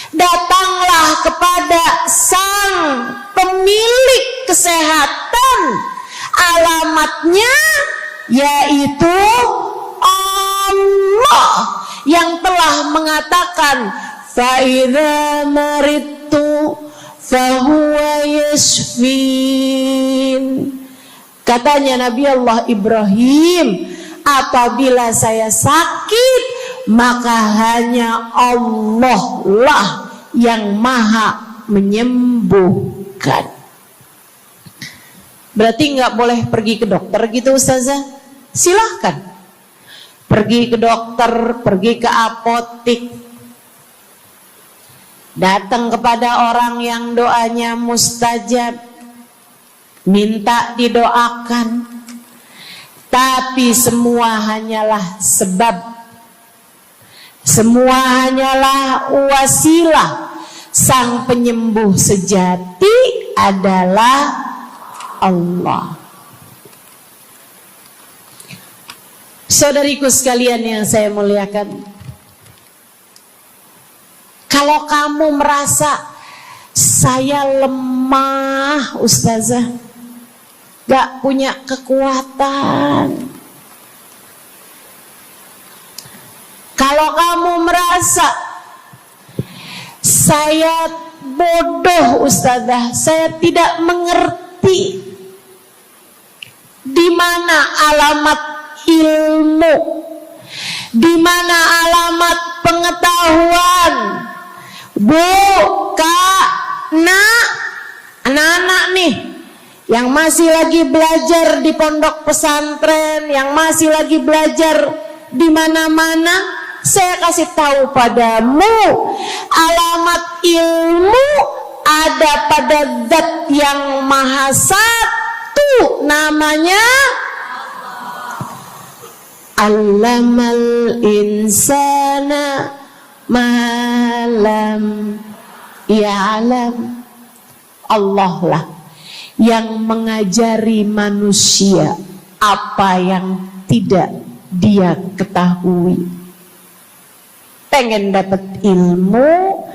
Datanglah kepada sang pemilik kesehatan. Alamatnya yaitu Allah yang telah mengatakan, fa idza maridtu fa huwa yashfin. Katanya Nabi Allah Ibrahim, apabila saya sakit, maka hanya Allah lah yang maha menyembuhkan. Berarti nggak boleh pergi ke dokter gitu Ustazah? Silahkan pergi ke dokter, pergi ke apotik, datang kepada orang yang doanya mustajab, minta didoakan. Tapi semua hanyalah sebab, semua hanyalah wasilah. Sang penyembuh sejati adalah Allah. Saudariku sekalian yang saya muliakan, kalau kamu merasa saya lemah Ustazah, gak punya kekuatan, kalau kamu merasa saya bodoh Ustazah, saya tidak mengerti di mana alamat ilmu, di mana alamat pengetahuan. Bu, Kak, Nak, anak-anak nih yang masih lagi belajar di pondok pesantren, yang masih lagi belajar di mana-mana, saya kasih tahu padamu, alamat ilmu ada pada Zat yang Maha Satu, namanya Allamal insana malam ya'lam. Allah lah yang mengajari manusia apa yang tidak dia ketahui. Pengen dapat ilmu,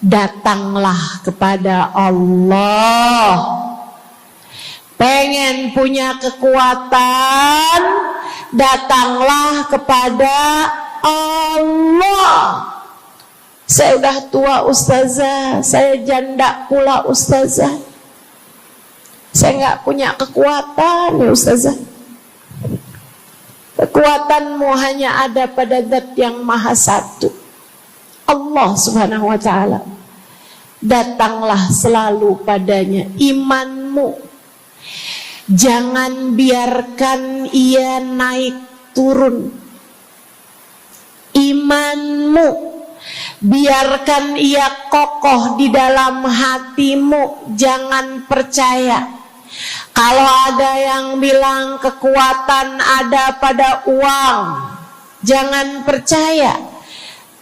datanglah kepada Allah. Pengen punya kekuatan, datanglah kepada Allah. Saya udah tua Ustazah, saya janda pula Ustazah, saya nggak punya kekuatan ya Ustazah. Kekuatanmu hanya ada pada Zat yang Maha Satu, Allah Subhanahu wa Ta'ala. Datanglah selalu padanya. Imanmu jangan biarkan ia naik turun. Imanmu biarkan ia kokoh di dalam hatimu. Jangan percaya kalau ada yang bilang kekuatan ada pada uang. Jangan percaya.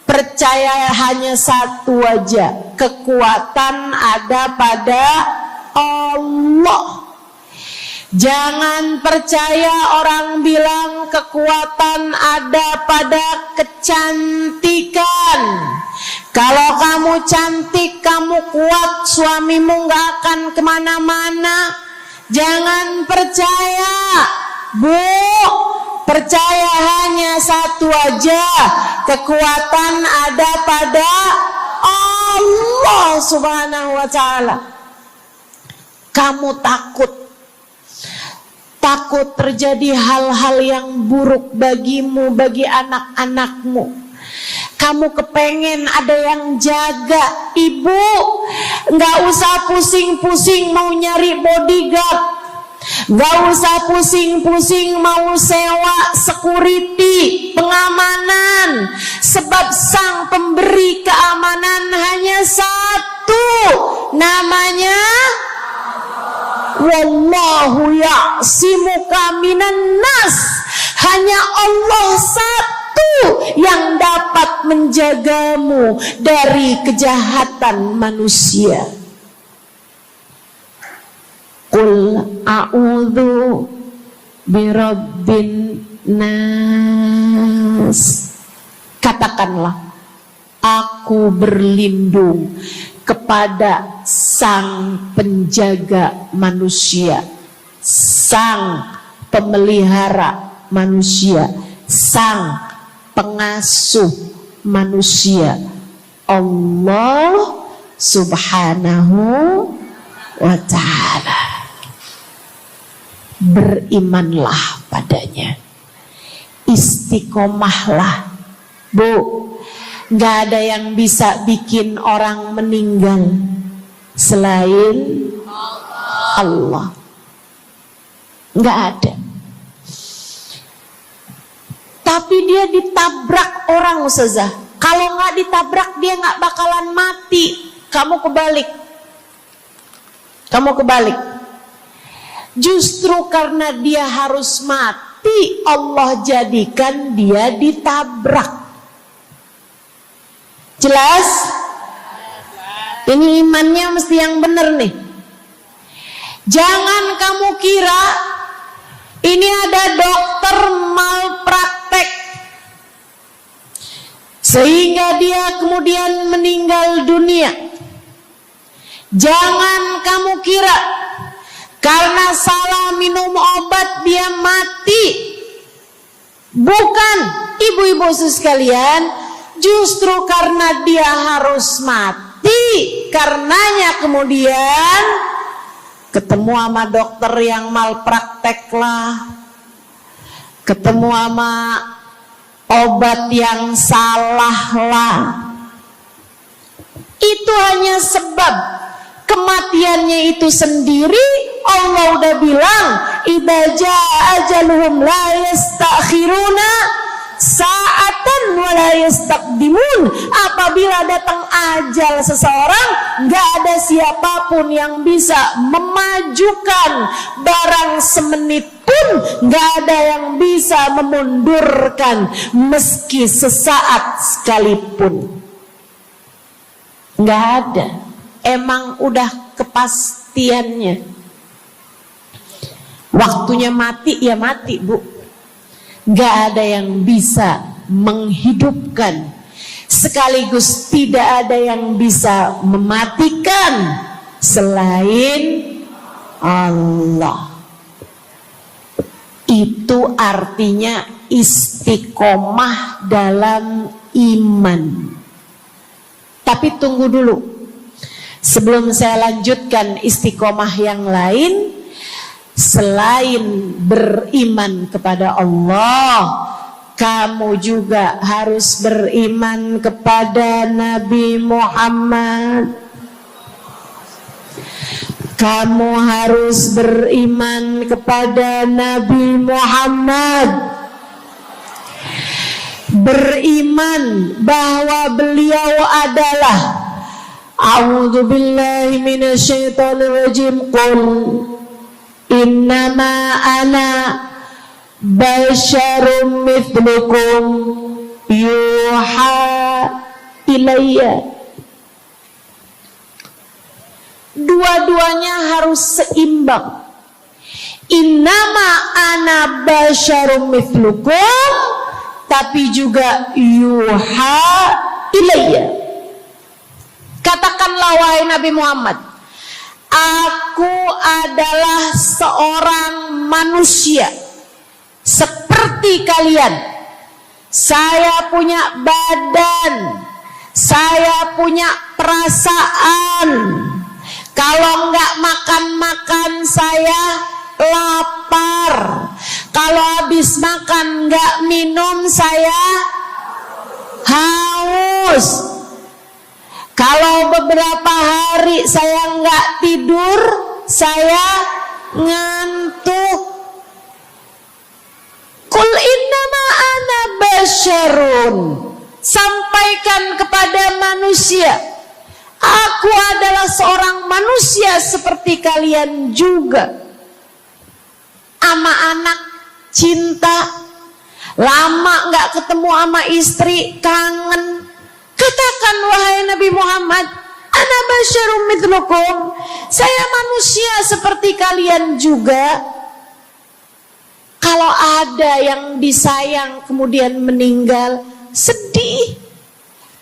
Percaya hanya satu aja, kekuatan ada pada Allah. Jangan percaya orang bilang kekuatan ada pada kecantikan. Kalau kamu cantik, kamu kuat, suamimu gak akan kemana-mana. Jangan percaya, Bu. Percaya hanya satu aja, kekuatan ada pada Allah Subhanahu wa Ta'ala. Kamu takut takut terjadi hal-hal yang buruk bagimu, bagi anak-anakmu. Kamu kepengen ada yang jaga, ibu nggak usah pusing-pusing mau nyari bodyguard, nggak usah pusing-pusing mau sewa security, pengamanan, sebab sang pemberi keamanan hanya satu, namanya wallahu ya'simuka minan nas. Hanya Allah satu yang dapat menjagamu dari kejahatan manusia. Qul a'udzu birabbin nas. Katakanlah, aku berlindung kepada sang penjaga manusia, sang pemelihara manusia, sang pengasuh manusia, Allah Subhanahu wa ta'ala. Berimanlah padanya, istiqomahlah, Bu. Gak ada yang bisa bikin orang meninggal selain Allah. Gak ada. Tapi dia ditabrak orang, Ustazah. Kalau gak ditabrak dia gak bakalan mati. Kamu kebalik. Justru karena dia harus mati, Allah jadikan dia ditabrak. Jelas? Ini imannya mesti yang benar nih. Jangan kamu kira ini ada dokter malpraktek sehingga dia kemudian meninggal dunia. Jangan kamu kira karena salah minum obat dia mati. Bukan, ibu-ibu sekalian. Justru karena dia harus mati, karenanya kemudian ketemu sama dokter yang malpraktek lah, ketemu sama obat yang salah lah. Itu hanya sebab kematiannya itu sendiri. Allah udah bilang, idza jaa ajaluhum la yastakhiruna sa'atan wa la yastaqdimun. Apabila datang ajal seseorang, gak ada siapapun yang bisa memajukan barang semenit pun, gak ada yang bisa memundurkan meski sesaat sekalipun. Gak ada. Emang udah kepastiannya. Waktunya mati ya mati, Bu. Gak ada yang bisa menghidupkan, sekaligus tidak ada yang bisa mematikan selain Allah. Itu artinya istiqomah dalam iman. Tapi tunggu dulu, sebelum saya lanjutkan istiqomah yang lain. Selain beriman kepada Allah, kamu juga harus beriman kepada Nabi Muhammad. Kamu harus beriman kepada Nabi Muhammad. Beriman bahwa beliau adalah, a'udzubillahi minasyaitonirrajim, qul innama ana basyarum mithlukum yuha ilayya. Dua-duanya harus seimbang. Innama ana basyarum mithlukum, tapi juga yuha ilayya. Katakanlah wahai Nabi Muhammad, aku adalah seorang manusia seperti kalian. Saya punya badan, saya punya perasaan. Kalau nggak makan-makan saya lapar. Kalau habis makan nggak minum, saya haus. Kalau beberapa hari saya nggak tidur, saya ngantuk. Qul innama ana basyarun, sampaikan kepada manusia, aku adalah seorang manusia seperti kalian juga. Ama anak cinta, lama nggak ketemu sama istri, kangen. Katakan wahai Nabi Muhammad, ana basyarum mithlukum, saya manusia seperti kalian juga. Kalau ada yang disayang kemudian meninggal, sedih.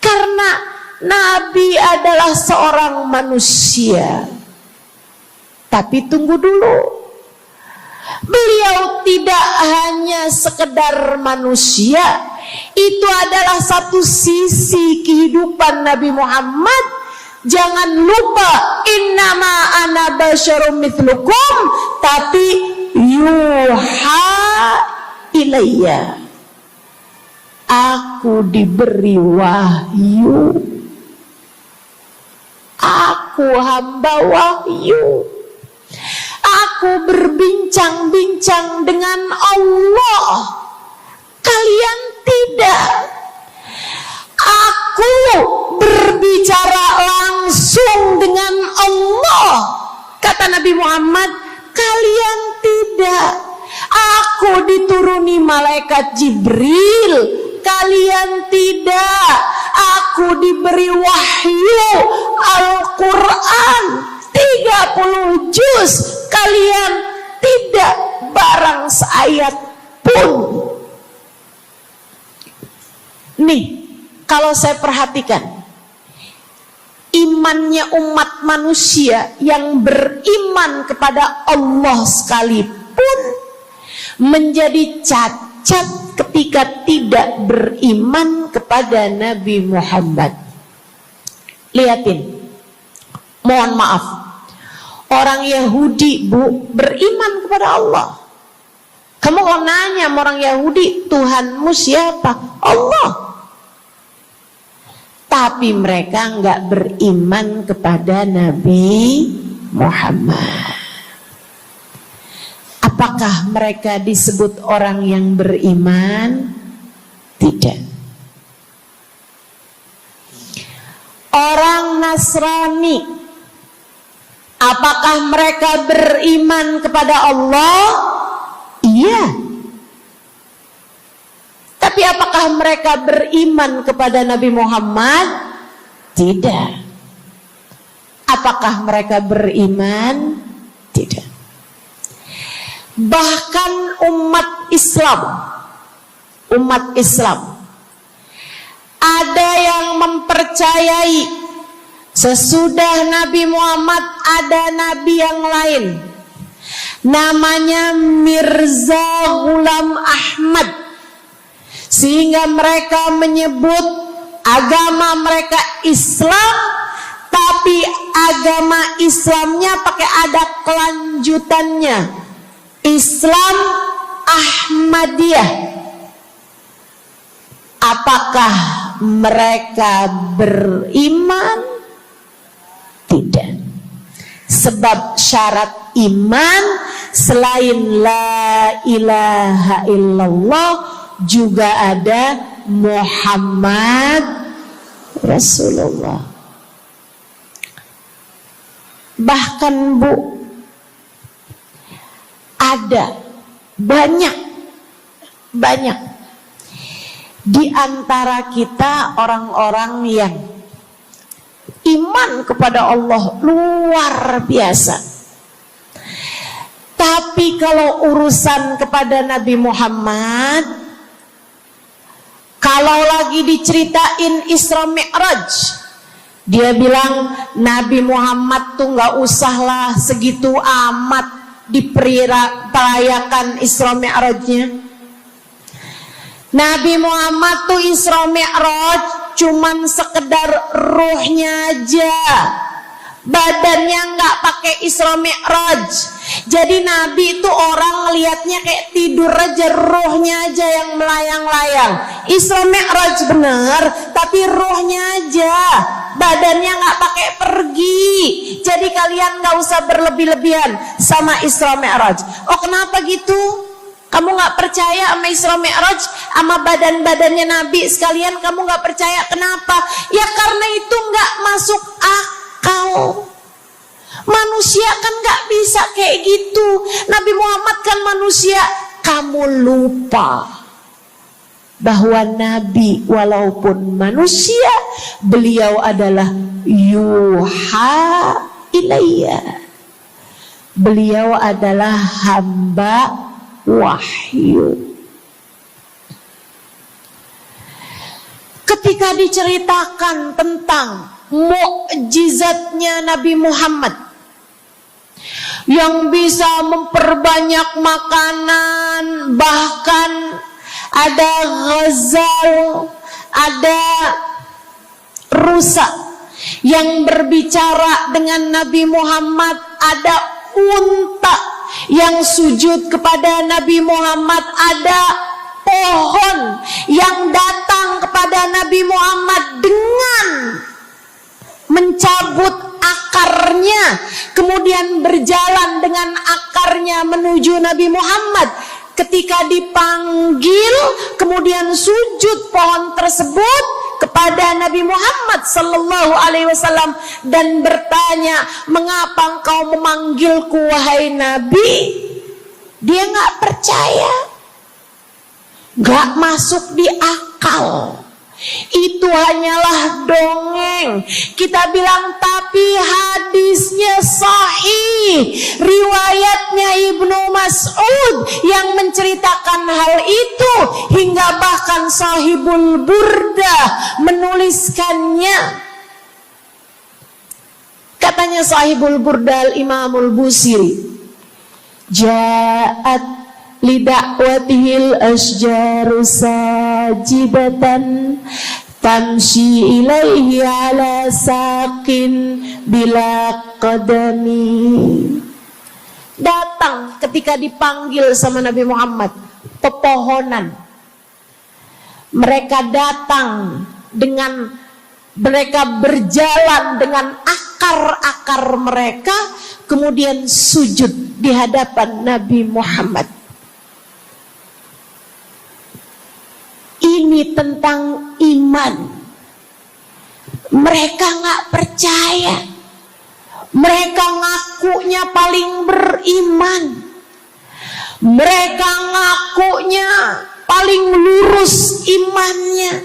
Karena Nabi adalah seorang manusia. Tapi tunggu dulu. Beliau tidak hanya sekedar manusia. Itu adalah satu sisi kehidupan Nabi Muhammad. Jangan lupa, innama ana basyarum mithlukum, tapi yuha ilayya, aku diberi wahyu, aku hamba wahyu, aku berbincang-bincang dengan Allah, kalian tidak. Aku berbicara langsung dengan Allah, kata Nabi Muhammad, kalian tidak. Aku dituruni malaikat Jibril, kalian tidak. Aku diberi wahyu Al-Quran 30 juz, kalian tidak barang seayat pun. Nih, kalau saya perhatikan, imannya umat manusia yang beriman kepada Allah sekalipun menjadi cacat ketika tidak beriman kepada Nabi Muhammad. Lihatin, mohon maaf, orang Yahudi beriman kepada Allah. Kamu kalau nanya sama orang Yahudi, Tuhanmu siapa? Allah. Tapi mereka nggak beriman kepada Nabi Muhammad. Apakah mereka disebut orang yang beriman? Tidak. Orang Nasrani, apakah mereka beriman kepada Allah? Iya. Tapi apakah mereka beriman kepada Nabi Muhammad? Tidak. Apakah mereka beriman? Tidak. Bahkan umat Islam ada yang mempercayai sesudah Nabi Muhammad ada nabi yang lain, namanya Mirza Ghulam Ahmad, sehingga mereka menyebut agama mereka Islam, tapi agama Islamnya pakai ada kelanjutannya, Islam Ahmadiyah. Apakah mereka beriman? Tidak. Sebab syarat iman selain la ilaha illallah juga ada Muhammad Rasulullah. Bahkan Bu, ada banyak di antara kita orang-orang yang iman kepada Allah luar biasa, tapi kalau urusan kepada Nabi Muhammad, kalau lagi diceritain Isra Mi'raj, dia bilang Nabi Muhammad tuh gak usahlah segitu amat diperayakan Isra Mi'rajnya. Nabi Muhammad tuh Isra Mi'raj cuman sekedar ruhnya aja, badannya nggak pakai Isra Mi'raj. Jadi Nabi itu orang ngelihatnya kayak tidur aja, rohnya aja yang melayang-layang. Isra Mi'raj bener, tapi rohnya aja, badannya nggak pakai pergi. Jadi kalian nggak usah berlebih-lebihan sama Isra Mi'raj. Oh kenapa gitu? Kamu nggak percaya sama Isra Mi'raj, sama badan-badannya Nabi sekalian, kamu nggak percaya, kenapa? Ya karena itu nggak masuk akal. Manusia kan nggak bisa kayak gitu. Nabi Muhammad kan manusia. Kamu lupa bahwa Nabi walaupun manusia, beliau adalah yuha ilayya. Beliau adalah hamba wahyu. Ketika diceritakan tentang mukjizatnya Nabi Muhammad yang bisa memperbanyak makanan, bahkan ada ghazal, ada rusa yang berbicara dengan Nabi Muhammad, ada unta yang sujud kepada Nabi Muhammad, ada pohon yang datang kepada Nabi Muhammad dengan mencabut akarnya, kemudian berjalan dengan akarnya menuju Nabi Muhammad. Ketika dipanggil, kemudian sujud pohon tersebut kepada Nabi Muhammad sallallahu alaihi wasallam dan bertanya, "Mengapa engkau memanggilku wahai Nabi?" Dia nggak percaya, nggak masuk di akal. Itu hanyalah dongeng. Kita bilang tapi hadisnya sahih. Riwayatnya Ibnu Mas'ud yang menceritakan hal itu, hingga bahkan Sahibul Burda menuliskannya. Katanya Sahibul Burda Imamul Busiri, ja'at lidakwatihil asjaru sajibatan tamshi ilaihi ala saqin bila qadami. Datang ketika dipanggil sama Nabi Muhammad pepohonan. Mereka datang dengan, mereka berjalan dengan akar-akar mereka, kemudian sujud di hadapan Nabi Muhammad. Ini tentang iman. Mereka nggak percaya. Mereka ngakunya paling beriman. Mereka ngakunya paling lurus imannya.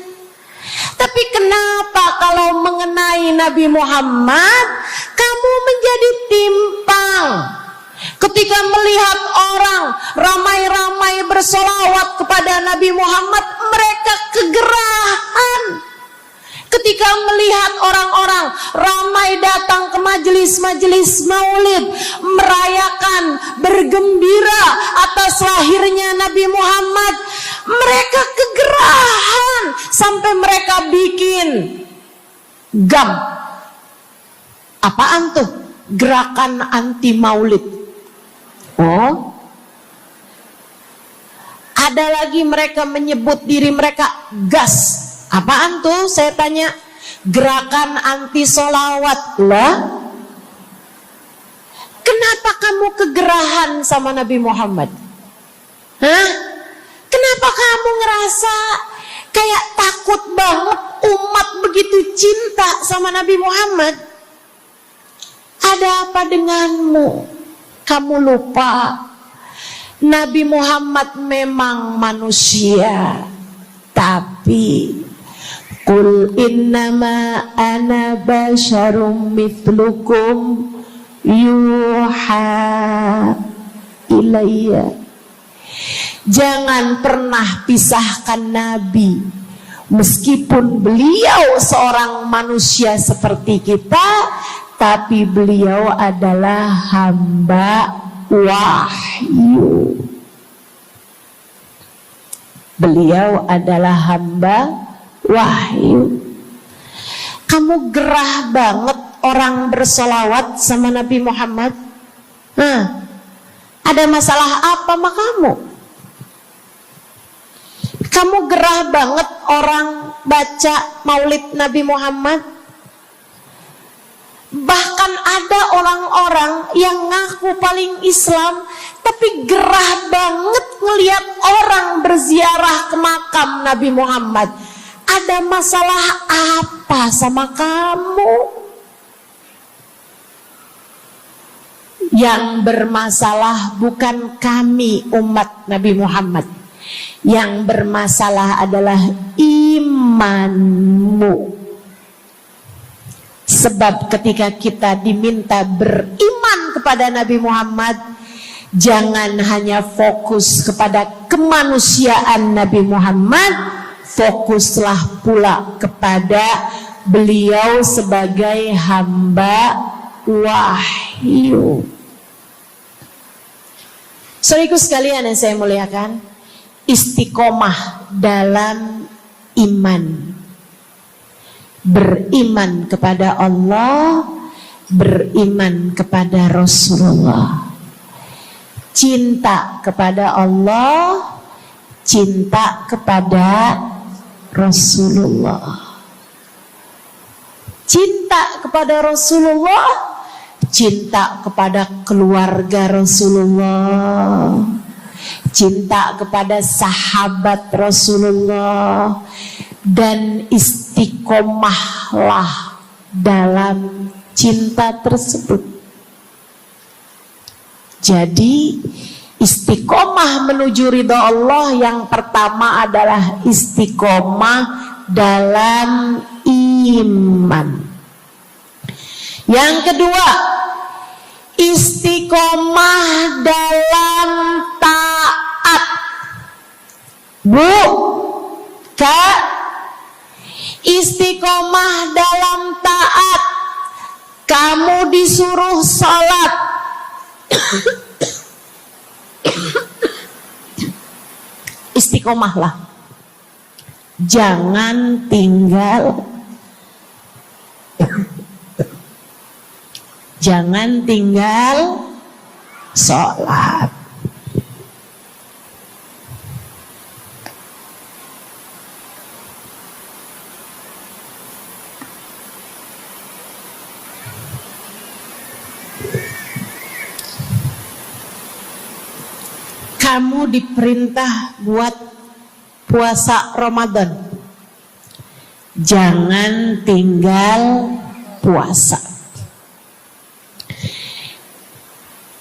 Tapi kenapa kalau mengenai Nabi Muhammad kamu menjadi timpang? Ketika melihat orang ramai-ramai bersolawat kepada Nabi Muhammad, mereka kegerahan. Ketika melihat orang-orang ramai datang ke majelis-majelis maulid, merayakan, bergembira atas lahirnya Nabi Muhammad, mereka kegerahan sampai mereka bikin GAM. Apaan tuh? Gerakan anti maulid. Oh, ada lagi mereka menyebut diri mereka GAS. Apaan tuh? Saya tanya. Gerakan anti solawat lah. Kenapa kamu kegerahan sama Nabi Muhammad? Hah? Kenapa kamu ngerasa kayak takut banget umat begitu cinta sama Nabi Muhammad? Ada apa denganmu? Kamu lupa Nabi Muhammad memang manusia, tapi qul innama ana basyarum mithlukum yuha ilayya. Jangan pernah pisahkan Nabi. Meskipun beliau seorang manusia seperti kita, tapi beliau adalah hamba wahyu. Beliau adalah hamba wahyu. Kamu gerah banget orang bersolawat sama Nabi Muhammad? Ada masalah apa sama kamu? Kamu gerah banget orang baca maulid Nabi Muhammad? Bahkan ada orang-orang yang ngaku paling Islam tapi gerah banget ngelihat orang berziarah ke makam Nabi Muhammad. Ada masalah apa sama kamu? Yang bermasalah bukan kami umat Nabi Muhammad. Yang bermasalah adalah imanmu. Sebab ketika kita diminta beriman kepada Nabi Muhammad, jangan hanya fokus kepada kemanusiaan Nabi Muhammad, fokuslah pula kepada beliau sebagai hamba wahyu. Saudaraku sekalian yang saya muliakan, istiqomah dalam iman. Beriman kepada Allah, beriman kepada Rasulullah. Cinta kepada Allah, cinta kepada Rasulullah. Cinta kepada Rasulullah, cinta kepada keluarga Rasulullah, cinta kepada sahabat Rasulullah, dan istiqomahlah dalam cinta tersebut. Jadi istiqomah menuju ridha Allah yang pertama adalah istiqomah dalam iman. Yang kedua, istiqomah dalam taat. Bu, Kak, istiqomah dalam taat. Kamu disuruh sholat, istiqomahlah. Jangan tinggal sholat. Kamu diperintah buat puasa Ramadan, jangan tinggal puasa.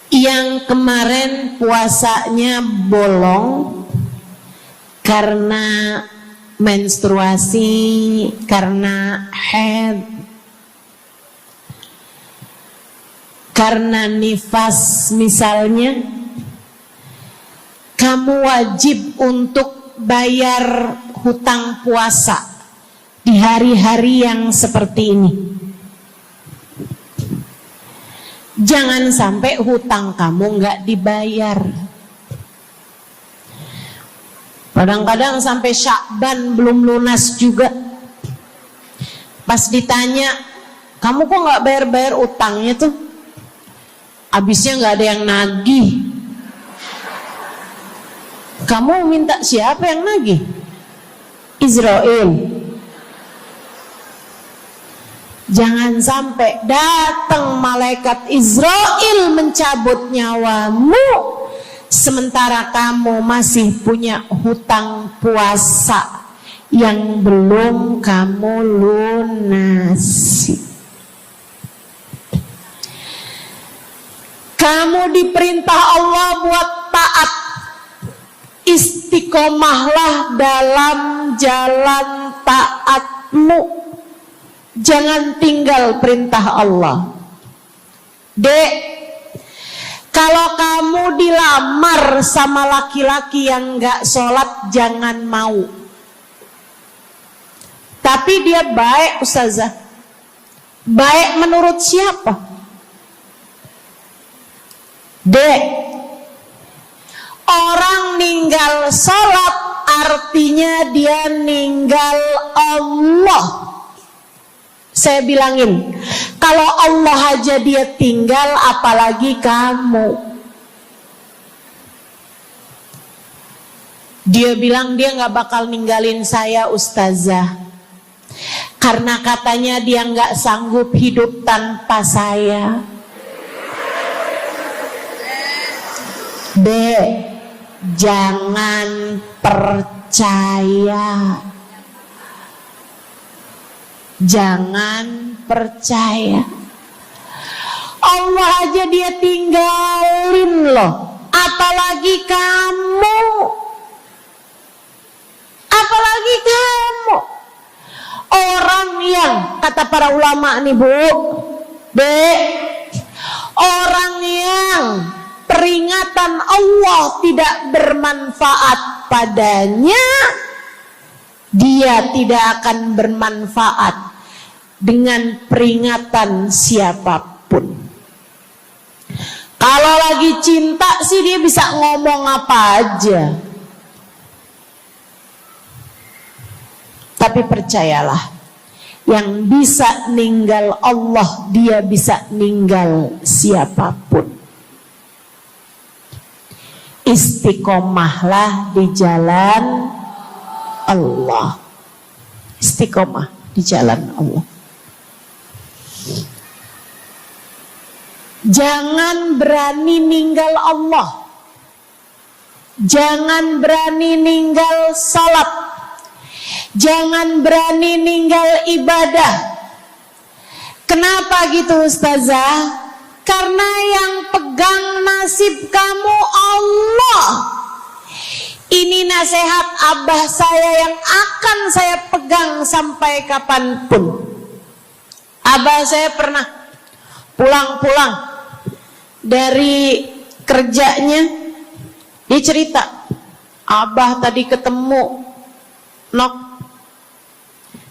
Yang kemarin puasanya bolong karena menstruasi, karena haid, karena nifas misalnya, kamu wajib untuk bayar hutang puasa di hari-hari yang seperti ini. Jangan sampai hutang kamu nggak dibayar. Kadang-kadang sampai Syakban belum lunas juga. Pas ditanya, kamu kok nggak bayar-bayar utangnya tuh? Abisnya nggak ada yang nagih. Kamu minta siapa yang nagih? Israel. Jangan sampai datang malaikat Israel mencabut nyawamu, sementara kamu masih punya hutang puasa yang belum kamu lunasi. Kamu diperintah Allah buat taat. Istiqomahlah dalam jalan taatmu. Jangan tinggal perintah Allah. Dek, kalau kamu dilamar sama laki-laki yang gak sholat, jangan mau. Tapi dia baik, Ustazah. Baik menurut siapa? Dek, orang ninggal sholat artinya dia ninggal Allah. Saya bilangin, Kalau Allah aja dia tinggal, apalagi kamu. Dia bilang dia gak bakal ninggalin saya, ustazah, karena katanya dia gak sanggup hidup tanpa saya. Jangan percaya. Jangan percaya. Allah aja dia tinggalin loh, apalagi kamu. Apalagi kamu. Orang yang, kata para ulama nih Bu, orang yang peringatan Allah tidak bermanfaat padanya, dia tidak akan bermanfaat dengan peringatan siapapun. Kalau lagi cinta sih dia bisa ngomong apa aja. Tapi percayalah, yang bisa ninggal Allah, dia bisa ninggal siapapun. Istiqomahlah di jalan Allah. Istiqomah di jalan Allah. Jangan berani ninggal Allah. Jangan berani ninggal salat. Jangan berani ninggal ibadah. Kenapa gitu ustazah? Karena yang pegang nasib kamu Allah. Ini nasihat abah saya yang akan saya pegang sampai kapanpun. Abah saya pernah pulang-pulang dari kerjanya, dia cerita, abah tadi ketemu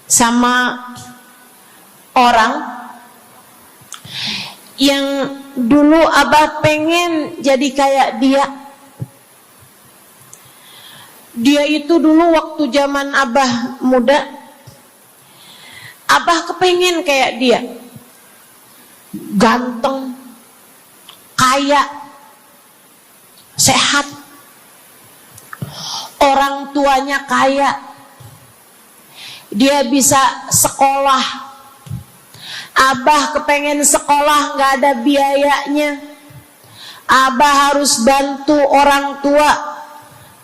sama orang yang dulu abah pengen jadi kayak dia. Dia itu dulu waktu zaman abah muda, abah kepengen kayak dia, ganteng, kaya, sehat, orang tuanya kaya, dia bisa sekolah. Abah kepengen sekolah, gak ada biayanya. Abah harus bantu orang tua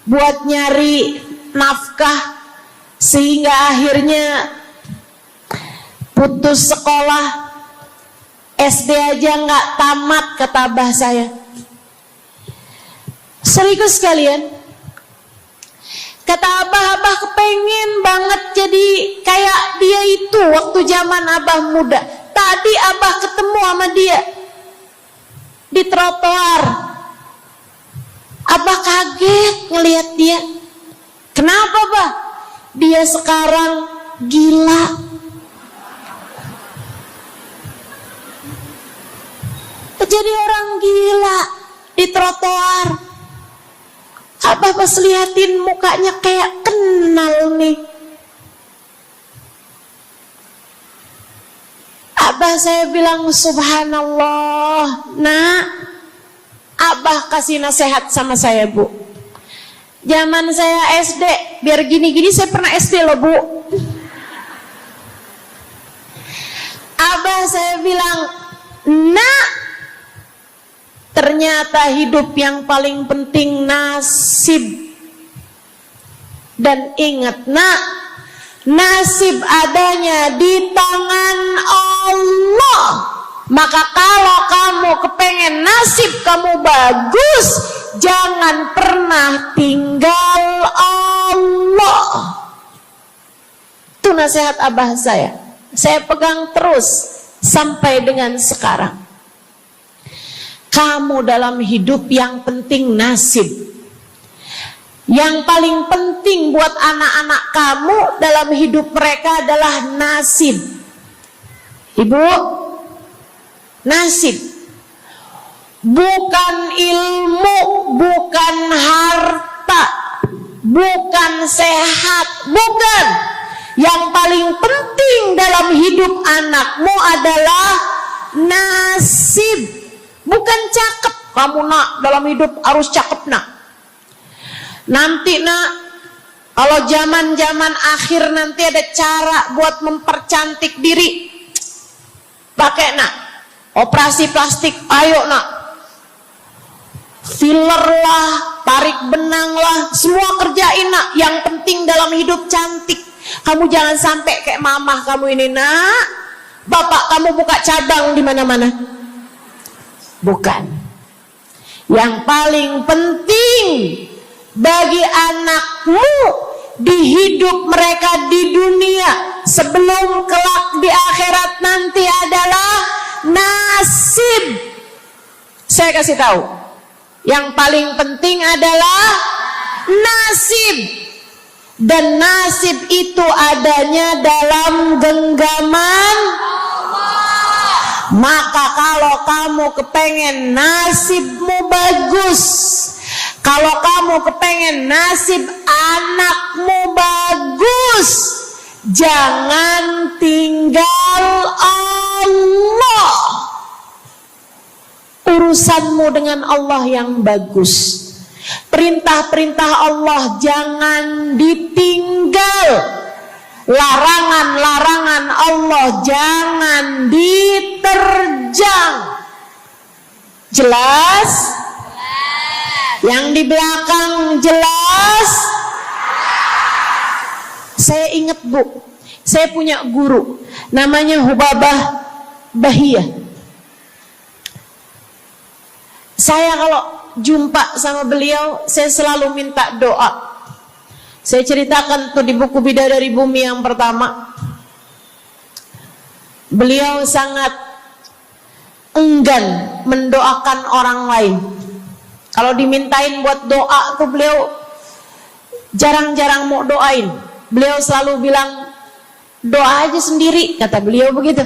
buat nyari nafkah, sehingga akhirnya putus sekolah. SD aja gak tamat, kata abah saya. Serius kalian, kata abah kepengen banget jadi kayak dia itu waktu zaman abah muda. Tadi abah ketemu sama dia di trotoar. Abah kaget ngelihat dia. Kenapa, Bah? Dia sekarang gila. Jadi orang gila di trotoar. Abah pas liatin mukanya kayak kenal nih. Abah saya bilang subhanallah. Nak, abah kasih nasihat sama saya, Bu. Zaman saya SD, biar gini-gini saya pernah SD loh, Bu. Abah saya bilang, nak, ternyata hidup yang paling penting nasib. Dan ingat, nak, nasib adanya di tangan Allah. Maka kalau kamu kepengen nasib kamu bagus, jangan pernah tinggal Allah. Itu nasihat abah saya. Saya pegang terus sampai dengan sekarang. Kamu dalam hidup yang penting nasib. Yang paling penting buat anak-anak kamu dalam hidup mereka adalah nasib. Ibu, nasib. Bukan ilmu, bukan harta, bukan sehat, bukan. Yang paling penting dalam hidup anakmu adalah nasib, bukan cakep. Kamu nak dalam hidup harus cakep nak. Nanti nak, kalau zaman akhir nanti ada cara buat mempercantik diri. Pakai nak, operasi plastik, ayo nak. Filler lah, tarik benang lah, semua kerjain nak. Yang penting dalam hidup cantik. Kamu jangan sampai kayak mamah kamu ini nak. Bapak kamu buka cabang di mana-mana. Bukan. Yang paling penting bagi anakmu di hidup mereka di dunia sebelum kelak di akhirat nanti adalah nasib. Saya kasih tahu, yang paling penting adalah nasib. Dan nasib itu adanya dalam genggaman Allah. Maka kalau kamu kepengen nasibmu bagus, kalau kamu kepengen nasib anakmu bagus, jangan tinggal Allah. Urusanmu dengan Allah yang bagus. Perintah-perintah Allah jangan ditinggal. Larangan-larangan Allah jangan diterjang. Jelas? Yang di belakang jelas? Saya ingat Bu, saya punya guru namanya Hubabah Bahiyah. Saya kalau jumpa sama beliau, saya selalu minta doa. Saya ceritakan tuh di buku Bidadari Bumi yang pertama. Beliau sangat enggan mendoakan orang lain. Kalau dimintain buat doa tuh beliau jarang-jarang mau doain. Beliau selalu bilang, doa aja sendiri, kata beliau begitu.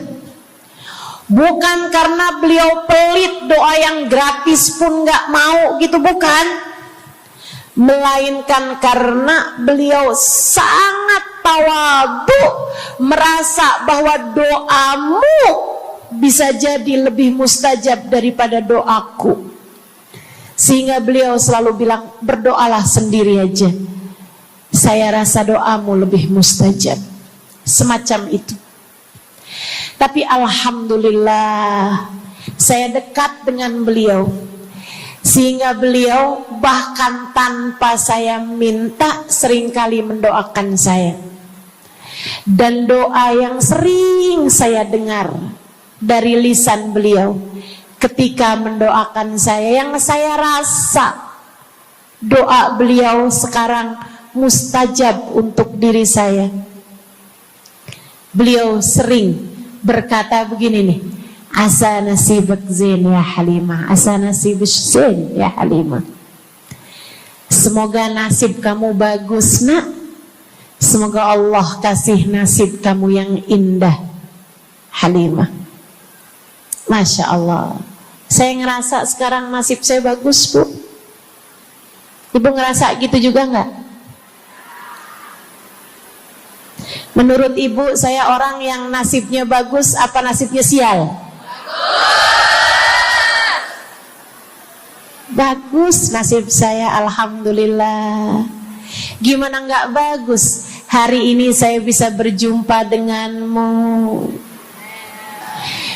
Bukan karena beliau pelit, doa yang gratis pun gak mau gitu, bukan. Melainkan karena beliau sangat tawadhu, merasa bahwa doamu bisa jadi lebih mustajab daripada doaku. Sehingga beliau selalu bilang, berdoalah sendiri aja, saya rasa doamu lebih mustajab. Semacam itu. Tapi alhamdulillah saya dekat dengan beliau, sehingga beliau bahkan tanpa saya minta seringkali mendoakan saya. Dan doa yang sering saya dengar dari lisan beliau ketika mendoakan saya, yang saya rasa doa beliau sekarang mustajab untuk diri saya. Beliau sering berkata begini nih, asa nasibak zain ya Halimah, asa nasibak zain ya Halimah. Semoga nasib kamu bagus nak, semoga Allah kasih nasib kamu yang indah Halimah. Masya Allah, saya ngerasa sekarang nasib saya bagus Bu. Ibu ngerasa gitu juga nggak? Menurut ibu, saya orang yang nasibnya bagus apa nasibnya sial? Bagus nasib saya, alhamdulillah. Gimana nggak bagus? Hari ini saya bisa berjumpa denganmu,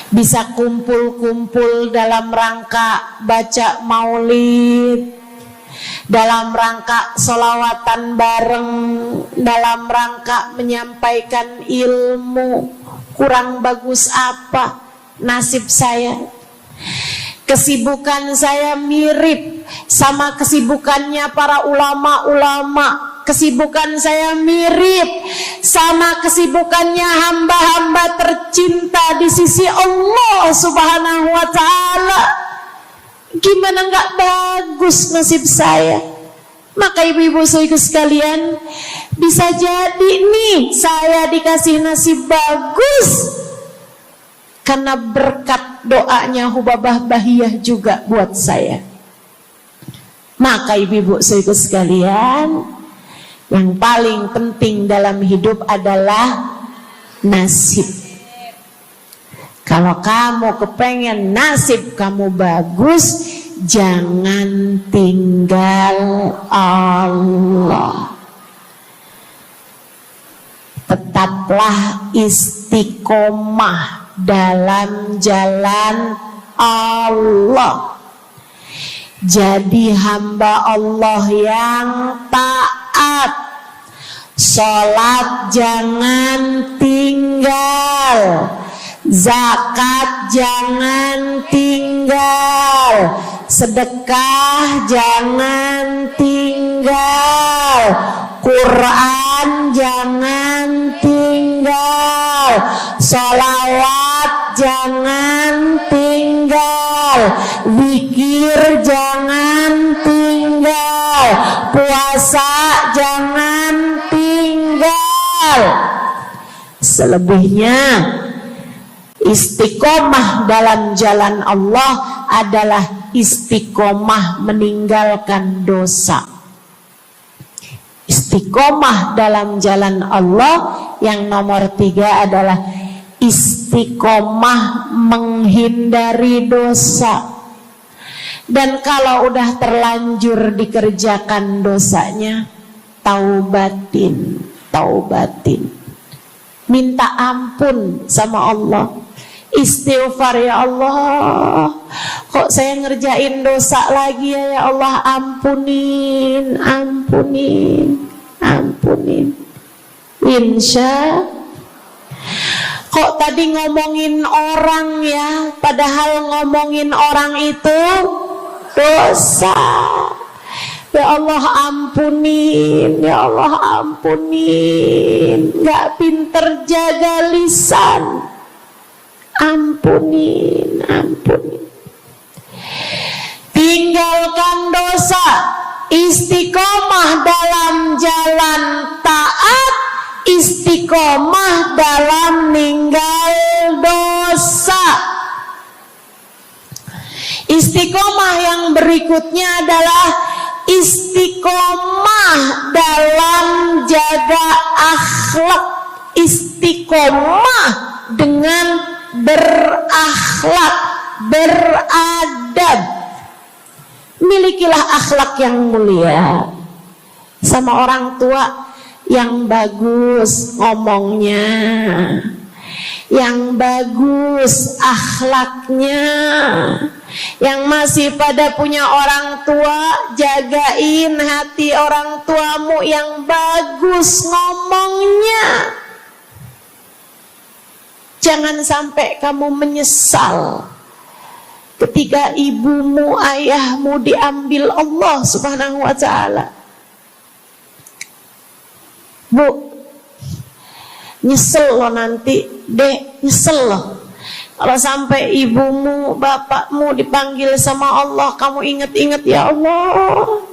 bisa kumpul-kumpul dalam rangka baca maulid, dalam rangka sholawatan bareng, dalam rangka menyampaikan ilmu. Kurang bagus apa nasib saya? Kesibukan saya mirip sama kesibukannya para ulama-ulama. Kesibukan saya mirip sama kesibukannya hamba-hamba tercinta di sisi Allah Subhanahu wa ta'ala. Gimana nggak bagus nasib saya? Maka ibu-ibu saudaraku sekalian, bisa jadi nih saya dikasih nasib bagus karena berkat doanya Hubabah Bahiyah juga buat saya. Maka ibu-ibu saudaraku sekalian, yang paling penting dalam hidup adalah nasib. Kalau kamu kepengen nasib kamu bagus, jangan tinggal Allah. Tetaplah istiqomah dalam jalan Allah. Jadi hamba Allah yang taat. Sholat jangan tinggal, zakat jangan tinggal, sedekah jangan tinggal, Quran jangan tinggal, sholawat jangan tinggal, zikir jangan tinggal, puasa jangan tinggal. Selebihnya istiqomah dalam jalan Allah adalah istiqomah meninggalkan dosa. Istiqomah dalam jalan Allah yang nomor 3 adalah istiqomah menghindari dosa. Dan kalau udah terlanjur dikerjakan dosanya, taubatin. Minta ampun sama Allah. Istighfar, ya Allah, kok saya ngerjain dosa lagi ya Allah, ampunin. Insya. Kok tadi ngomongin orang ya, padahal ngomongin orang itu dosa. Ya Allah ampunin, ya Allah ampunin. Gak pinter jaga lisan. Ampunin. Tinggalkan dosa, istiqomah dalam jalan taat, istiqomah dalam ninggal dosa. Istiqomah yang berikutnya adalah istiqomah dalam jaga akhlak. Istiqomah dengan berakhlak, beradab. Milikilah akhlak yang mulia. Sama orang tua yang bagus ngomongnya, yang bagus akhlaknya. Yang masih pada punya orang tua, jagain hati orang tuamu yang bagus ngomongnya. Jangan sampai kamu menyesal ketika ibumu, ayahmu diambil Allah Subhanahu wa ta'ala. Bu, nyesel lo nanti, dek, nyesel lo. Kalau sampai ibumu, bapakmu dipanggil sama Allah, kamu ingat-ingat, ya Allah,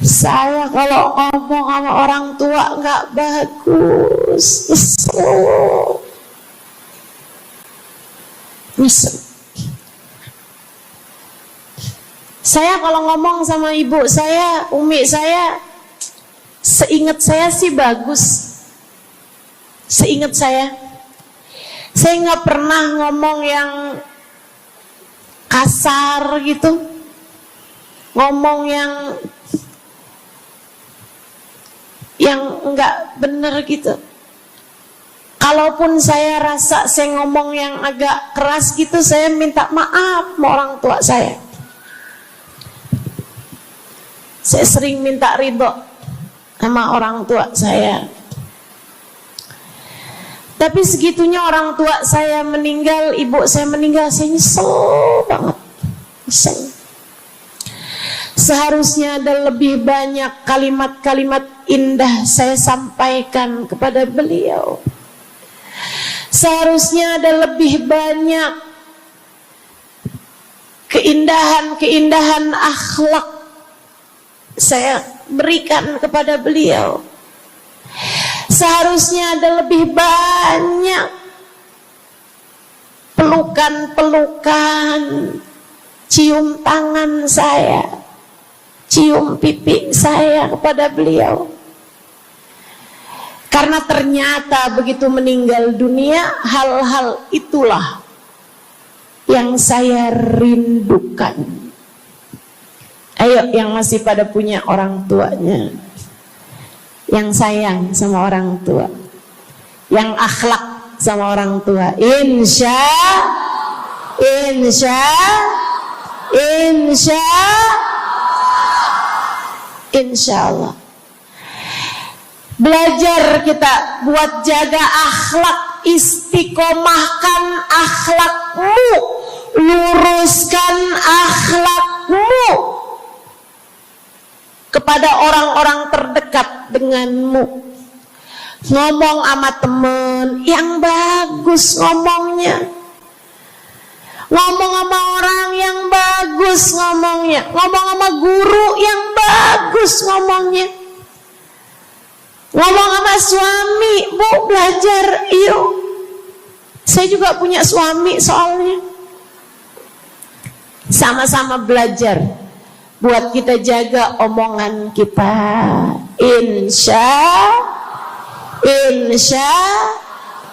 saya kalau ngomong sama orang tua nggak bagus, nyesel. Saya kalau ngomong sama ibu saya, umi saya, seingat saya sih bagus. Seingat saya nggak pernah ngomong yang kasar gitu, ngomong yang nggak bener gitu. Kalaupun saya rasa saya ngomong yang agak keras gitu, saya minta maaf sama orang tua saya. Saya sering minta ridho sama orang tua saya. Tapi segitunya orang tua saya meninggal, ibu saya meninggal, saya nyesel banget. Nyesel. Seharusnya ada lebih banyak kalimat-kalimat indah saya sampaikan kepada beliau. Seharusnya ada lebih banyak keindahan-keindahan akhlak saya berikan kepada beliau. Seharusnya ada lebih banyak pelukan-pelukan, cium tangan saya, cium pipi saya kepada beliau. Karena ternyata begitu meninggal dunia, hal-hal itulah yang saya rindukan. Ayo yang masih pada punya orang tuanya, yang sayang sama orang tua, yang akhlak sama orang tua, insya Allah. Belajar kita buat jaga akhlak, istiqomahkan akhlakmu, luruskan akhlakmu kepada orang-orang terdekat denganmu. Ngomong sama temen yang bagus ngomongnya, ngomong sama orang yang bagus ngomongnya, ngomong sama guru yang bagus ngomongnya, ngomong sama suami, Bu belajar yuk. Saya juga punya suami soalnya. Sama-sama belajar buat kita jaga omongan kita. Insya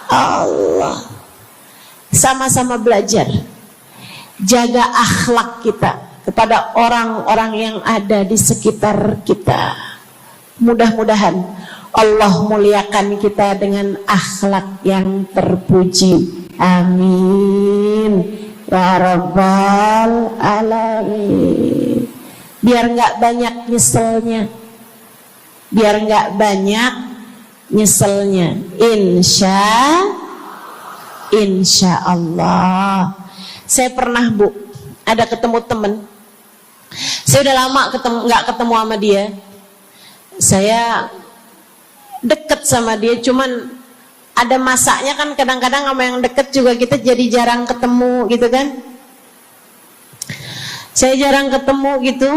Allah. Sama-sama belajar jaga akhlak kita kepada orang-orang yang ada di sekitar kita. Mudah-mudahan Allah muliakan kita dengan akhlak yang terpuji. Amin ya rabbal alamin. Biar nggak banyak nyeselnya, biar nggak banyak nyeselnya. Insya Allah. Saya pernah, Bu, ada ketemu temen. Saya udah lama nggak ketemu sama dia. Saya deket sama dia, cuman ada masanya kan, kadang-kadang sama yang deket juga kita jadi jarang ketemu gitu kan. Saya jarang ketemu gitu.